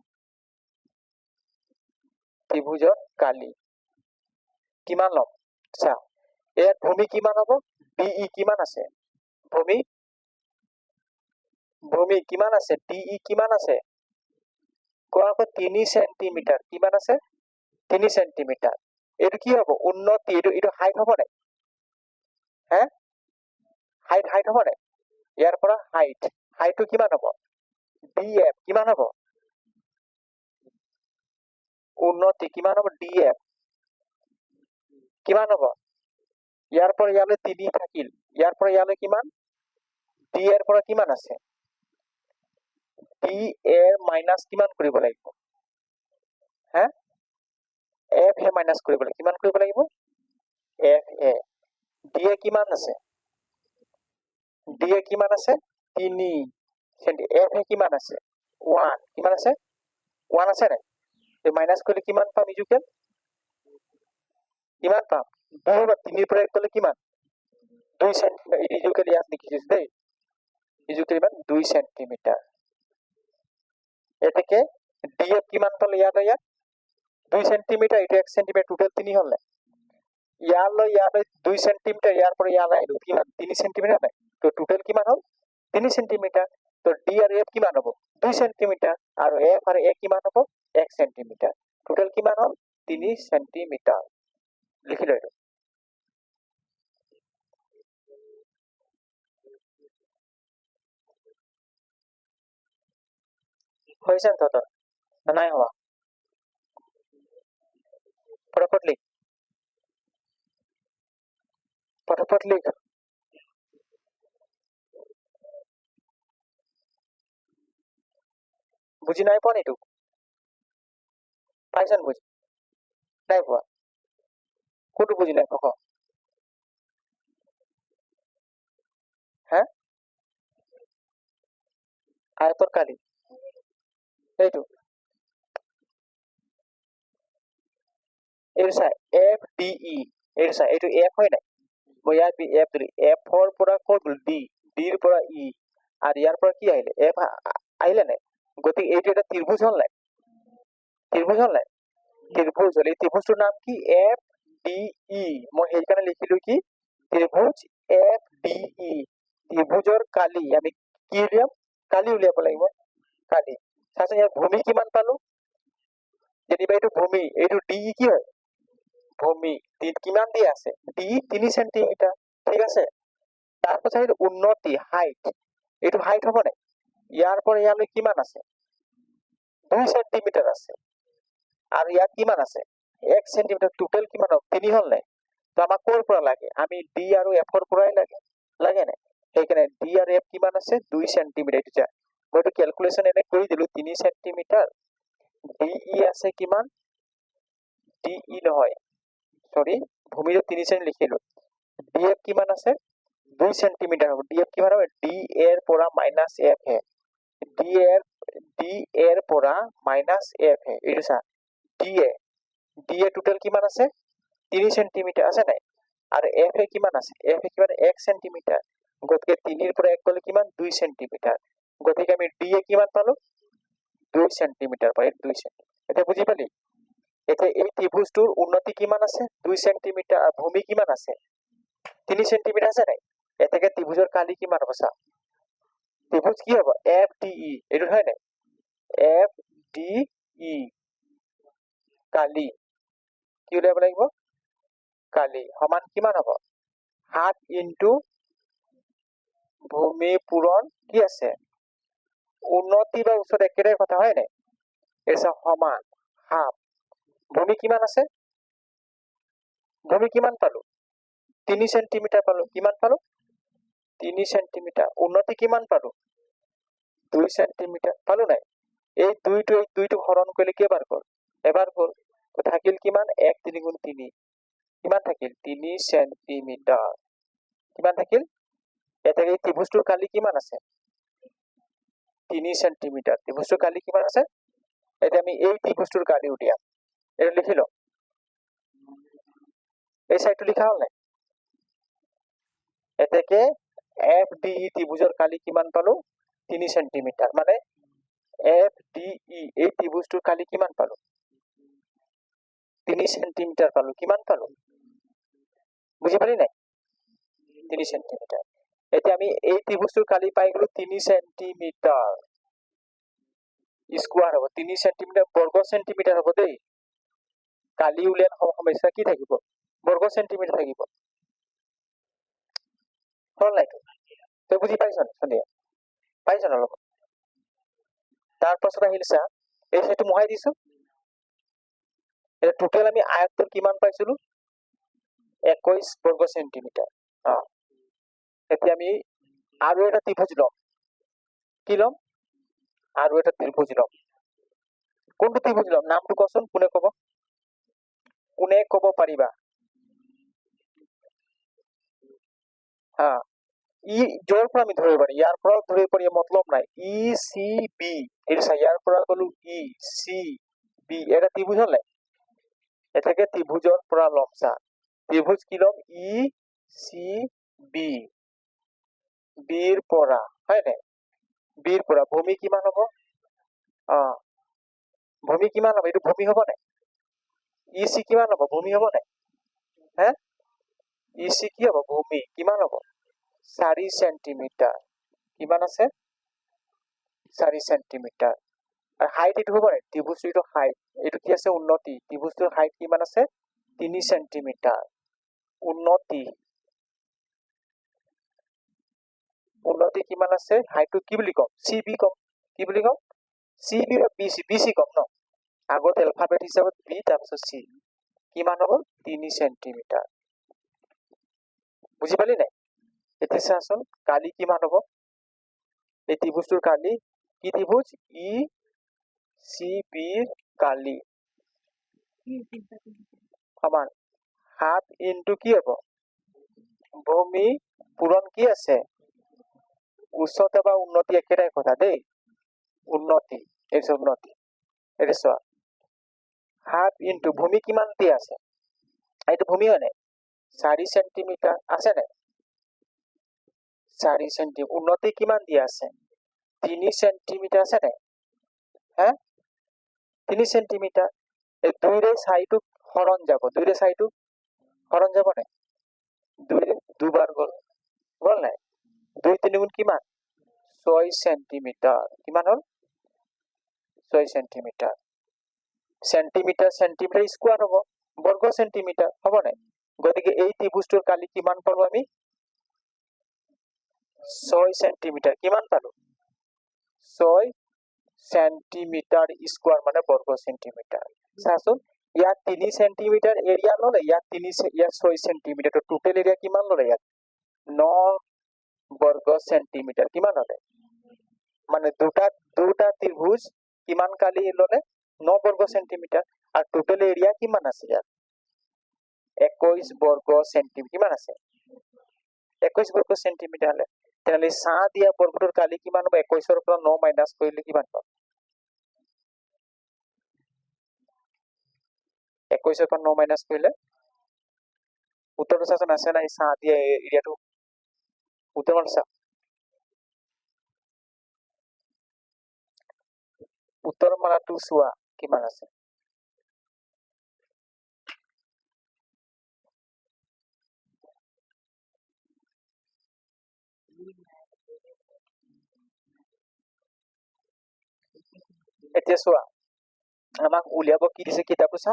কিমান লম চা ইয়াত ভূমি কিমান হ'ব ডিই কিমান আছে ভূমি কিমান আছে ডিই কিমান আছে কোৱা আকৌ 3 সেন্টিমিটার কিমান আছে 3 সেন্টিমিটার এইটো কি হ'ব উন্নতি এইটো হাইট হ'ব নাই হ্যাঁ হাইট হ'ব নাই ইয়াৰ পৰা হাইটটো কিমান হ'ব ডিএফ কিমান হ'ব উন্নতি কিমান হ'ব ডিএফ কিমান হ'ব ইয়াৰ পৰা ইয়ালৈ 3 থাকিল ইয়াৰ পৰা ইয়ালৈ কিমান ডি এৰ পৰা কিমান আছে ডি এৰ মাইনাস কিমান কৰিব লাগিব হ্যাঁ এফ এ মাইনাস কৰিব লাগিব কিমান কৰিব লাগিব এফ এ ডি এ কিমান আছে 3 সেন্টি এফ এ কিমান আছে 1 কিমান আছে 1 আছে নাই এই মাইনাস কৰিলে কিমান পাম ইজুকেল কিমান পাম 3 পৰা 1 গ'লে কিমান 2 সেন্টিমিটার ইজুকেল ইয়াত লিখিছো দেই ইজুকেল কিমান 2 সেন্টিমিটার এটাকে ডিএফ কিমান পালো ইয়াত 2 সেন্টিমিটার এটা 1 সেন্টিমিটার টোটাল 3 হল না ইয়ালৈ 2 সেন্টিমিটার ইয়াৰ পৰা ইয়ালৈ আহিলো কিমান 3 সেন্টিমিটাৰ নাই তো টোটাল কিমান হল 3 সেন্টিমিটাৰ তো ডি আৰু এফ কিমান হ'ব 2 সেন্টিমিটাৰ আৰু এফ আৰু এ কিমান হ'ব 1 সেন্টিমিটার টোটাল কিমান হল 3 সেন্টিমিটার লিখি লইলো হৈছে তো নাই হোৱা ফটাফট লিখ বুজি নাই পোৱা নেটো পাইছান বুজি নাই পোৱা কোনটো বুজি নাই পোৱা হা আয়তৰ কালি এইটো এইটো চাই এফ ডি ই এইটো চাই এইটো এফ হয় নাই মই ইয়াত এফ ধৰি এফৰ পৰা ক'ত গ'ল ডি ডিৰ পৰা ই আৰু ইয়াৰ পৰা কি আহিলে এফ আহিলে নাই গতিকে এইটো এটা ত্ৰিভুজ হল নাই ত্ৰিভুজ হল নাই ত্ৰিভুজ হল এই ত্ৰিভুজটোৰ নাম কি এফ ডি ই মই সেইকাৰণে লিখিলো কি ত্ৰিভুজ এফ ডি ই ত্ৰিভুজৰ কালি আমি কি উলিয়াম কালি উলিয়াব লাগিব কালি চাচোন ইয়াৰ ভূমি কিমান পালো যেনিবা এইটো ভূমি এইটো ডি ই কি হয় ভূমি কিমান দিয়া আছে ডি 3 সেন্টিমিটার ঠিক আছে তাৰপিছত এইটো উন্নতি হাইট এইটো হাইট হ'ব নাই ইয়াৰ পৰা ইয়ালৈ কিমান আছে 2 সেন্টিমিটাৰ আছে আৰু ইয়াত কিমান আছে 1 সেন্টিমিটার টোটাল কিমান হ'ব 3 হল নাই তো আমাক ক'ৰ পৰা লাগে আমি ডি আৰু এফৰ পৰাই লাগে নাই সেইকাৰণে ডি আৰু এফ কিমান আছে 2 সেন্টিমিটাৰ এইটো যা মই এইটো ক্যালকুলেশন এনে কৰি দিলো 3 সেন্টিমিটাৰ ডি ই আছে কিমান ডি ই নহয় সৰি ভূমিৰ 3 সেন্টি লিখিলো ডি এফ কিমান আছে 2 সেন্টিমিটাৰ হ'ব ডি এফ কিমান হ'ব ডি এৰ পৰা মাইনাস এফ হে ডি এৰ পৰা মাইনাস এফ হে এইটো চা ডি এ টোটাল কিমান আছে 3 সেন্টিমিটার আছে নাই আৰু এফ এ কিমান আছে এফ এ কিমান 1 সেন্টিমিটাৰ গতিকে 3 ৰ পৰা 1 গলে কিমান 2 সেন্টিমিটার গতিকে আমি ডি এ কিমান পালো 2 সেন্টিমিটার পাই 2 সেন্টিমিটার এটা বুজি পালি এতিয়া এই ত্ৰিভুজটোৰ উন্নতি কিমান আছে 2 সেন্টিমিটাৰ আৰু ভূমি কিমান আছে 3 সেন্টিমিটাৰ আছে নাই এটাকে ত্ৰিভুজৰ কালি কিমান হ'ব চা ত্ৰিভুজ কি হ'ব এফ ডি ই এইটো হয় নাই এফ ডি ই কালি কি উলিয়াব লাগিব কালি সমান কিমান হ'ব 7 ইনটু ভূমি পূৰণ কি আছে উন্নতি বা ওচৰত একেটাই কথা হয় নাই এসা সমান হাফ ভূমি কিমান আছে ভূমি কিমান পালো 3 সেন্টিমিটার পালো কিমান পালো 3 সেন্টিমিটার উন্নতি কিমান পালো 2 সেন্টিমিটার পালো নাই এই দুইটো হৰণ কৰিলে কেইবাৰ গ'ল এবাৰ গ'ল তো থাকিল কিমান 1 3 গুণ 3 কিমান থাকিল 3 সেন্টিমিটার কিমান থাকিল এটা এই ত্ৰিভুজটোৰ কালি কিমান আছে 3 সেন্টিমিটাৰ ত্ৰিভুজটোৰ কালি কিমান আছে এটা আমি এই ত্ৰিভুজটোৰ কালি উলিয়াম এটা লিখি লও এই সাইডটো লিখা হল নাই এটাকে এফ ডি ই ত্ৰিভুজৰ কালি কিমান পালো 3 সেন্টিমিটাৰ মানে এফ ডি ই এই ত্ৰিভুজটোৰ কালি কিমান পালো 3 সেন্টিমিটার পালো কিমান পালো বুজি পালি নাই 3 সেন্টিমিটার এতিয়া আমি এই ত্ৰিভুজটোৰ কালি পাই গলো 3 সেন্টিমিটার স্কোয়ার হ'ব 3 সেন্টিমিটার বর্গ সেন্টিমিটার হ'ব দেই কালি উলিয়ান সমস্যা কি থাকিব বর্গ সেন্টিমিটার থাকিব হল নাই তুই বুজি পাইছ সন্ধিয়া পাইছ না লগত তাৰ পাছত আহিল চা এই সেইটো মহাই দিছো এটা টোটাল আমি আয়তন কিমান পাইছিলো 21 বর্গ সেন্টিমিটার এতিয়া আমি আৰু এটা ত্ৰিভুজ লম কি লম আৰু এটা ত্ৰিভুজ লম কোনটো ত্ৰিভুজ লম নামটো কচোন কোনে কব পাৰিবা হা ই জোৰ পৰা আমি ধৰিব পাৰি ইয়াৰ পৰা ধৰিব পাৰি মতলব নাই ই সি বি এই চাই ইয়াৰ পৰা গলো ই সি বি এটা ত্ৰিভুজ হলে এটাকে ত্ৰিভুজৰ পৰা লমচা ত্ৰিভুজ কি লম ই চি বি বিৰ পৰা হয় নাই বিৰ পৰা ভূমি কিমান হব ভূমি কিমান হব এইটো ভূমি হব নাই ই চি কিমান হব ভূমি হব নাই হে ই চি কি হব ভূমি কিমান হব 4 সেন্টিমিটার কিমান আছে 4 সেন্টিমিটার আর হাইট এটো হব নাই ত্রিভুজটো হাইট এটো কি আছে উন্নতি ত্ৰিভুজটোৰ হাইট কিমান আছে 3 সেন্টিমিটার উন্নতি উন্নতি কিমান আছে হাইটটো কি বুলি কম সিবি কম কি বুলি কম সিবি বিসি বিসি কম ন আগত এলফাবেট হিচাপত বি তাৰপিছত সি কিমান হব 3 সেন্টিমিটাৰ বুজি পালি নাই এতিয়া চাচোন কালি কিমান হব এই ত্ৰিভুজটোৰ কালি কি ত্ৰিভুজ ই সি বিৰ কালি সমান 7 ইনটু কি হব ভূমি পূরণ কি আছে উচ্চতা বা উন্নতি একেটাই কথা দেই উন্নতি এই উন্নতি এটা চোৱা 7 ইনটু ভূমি কিমান দি আছে এইটো ভূমি হয় নাই 4 সেন্টিমিটার আছে নাই 4 সেন্টিমিটার উন্নতি কিমান দি আছে 3 সেন্টিমিটার আছে নাই হ্যাঁ 3 সেন্টিমিটার এই দুইৰে সাইটো হৰণ যাব দুইৰে সাইটো হৰণ যাব নাই দুইৰে দুবার গল গল নাই 2 3 গুণ কিমান 6 সেন্টিমিটার কিমান হল 6 সেন্টিমিটার সেন্টিমিটার সেন্টিমিটার স্কয়ার হব বর্গ সেন্টিমিটার হব নাই গতিকে এই ত্ৰিভুজটোৰ কালি কিমান পালো আমি 6 সেন্টিমিটার কিমান পালো 6 সেন্টিমিটার স্কয়ার মানে বর্গ সেন্টিমিটার চাচোন ইয়াত 3 সেন্টিমিটার এরিয়া ললে ইয়াত 6 সেন্টিমিটার তো টোটাল এরিয়া কিমান ললে ইয়াত 9 বর্গ সেন্টিমিটার কিমান হলে মানে দুটা ত্রিভুজ কিমান কালি ললে 9 বর্গ সেন্টিমিটার আর টোটাল এরিয়া কিমান আছে ইয়াত 21 বর্গ সেন্টিমিটার কিমান আছে 21 বর্গ সেন্টিমিটার হলে তাহলে সা দিয়া বৰ্গটোৰ কালি কিমান হ'ব 21 ৰ পৰা 9 মাইনাস কৰিলে কিমান পাম 21 ৰ পৰা 9 মাইনাস কৰিলে উত্তৰটো চাচোন আছে নাই সা দিয়া এৰিয়াটো উত্তৰটো চা উত্তৰ মালাটো চোৱা কিমান আছে এতিয়া চোৱা আমাক উলিয়াব কি দিছে কিতাপটো চা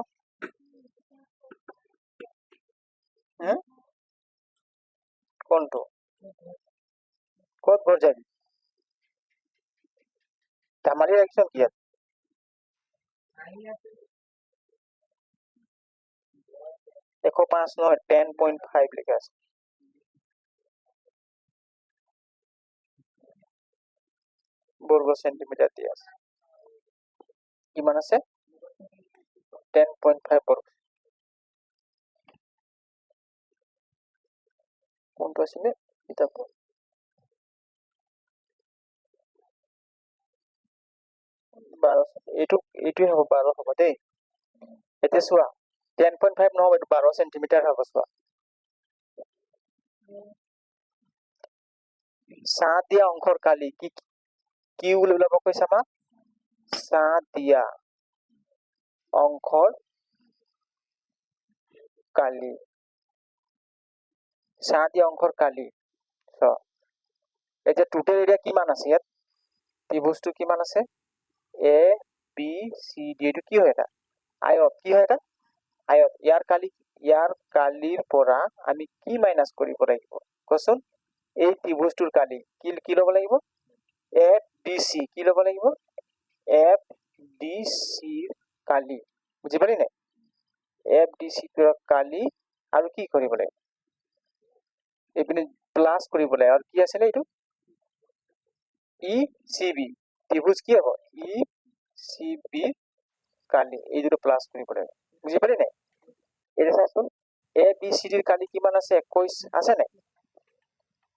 কোনটো ক'ত ভৰ যাবি ধেমালি ৰাখিছ কি ইয়াত 105 নহয় 10.5 লিখা আছে বর্গ সেন্টিমিটার দিয়ে আছে কিমান আছে 10.5 বর্গ কোনটো আছিল কিতাপ এইটোৱে হ'ব 12 হ'ব দেই এতিয়া চোৱা 10.5 নহব এইটো 12 সেন্টিমিটাৰ হ'ব চোৱা সা দিয়া অংশৰ কালি কি উলিয়াব কৈছা মা সা দিয়া অংশৰ কালি সা দিয়া অংশৰ কালি এতিয়া টোটাল এৰিয়া কিমান আছে ইয়াত ত্রিভুজটো কিমান আছে এ বি সি ডি এটো কি হয় এটা আয়ত কি হয় এটা আয়ত ইয়াৰ কালিৰ পৰা আমি কি মাইনাস কৰিব লাগিব কোৱাচোন এই ত্ৰিভুজটোৰ কালি কি লব লাগিব এফ ডি সি কি লব লাগিব এফ ডি সি কালি বুজি পালি নাই এফ ডি সি কালি আৰু কি কৰিব লাগিব এইপিনে প্লাস কৰিব লাগে আৰু কি আছিল এইটো ই সি বি ত্ৰিভুজ কি হব ই সি বি কালি এই দুটো প্লাস কৰিব লাগে বুজি পালি নাই এটা চাচোন এ বি সি ডিৰ কালি কিমান আছে 21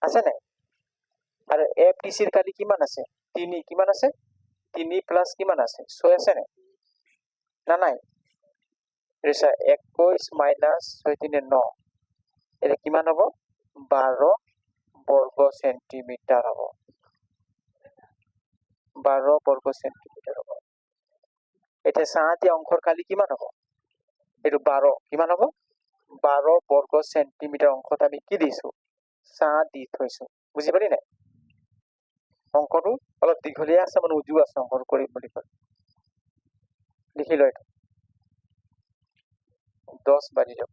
আছে নাই আৰু এফ ডি সিৰ কালি কিমান আছে 3 কিমান আছে 3 প্লাস কিমান আছে 6 আছে নাই না নাই ৰেচা 21 মাইনাছ 6 3 9 এটা কিমান হ'ব 12 বৰ্গ সেন্টিমিটাৰ হ'ব 12 বৰ্গ সেন্টিমিটাৰ হ'ব এতিয়া চাহতি অংকৰ কালি কিমান হ'ব এইটো 12 কিমান হ'ব 12 বৰ্গ সেন্টিমিটাৰ অংকত আমি কি দিছো চাহ দি থৈছো বুজি পালি নাই অংকটো অলপ দীঘলীয়া আছে মানে উজু আছে অংকটো কৰিম বুলি কয় লিখি লয় 10 বাজি যাব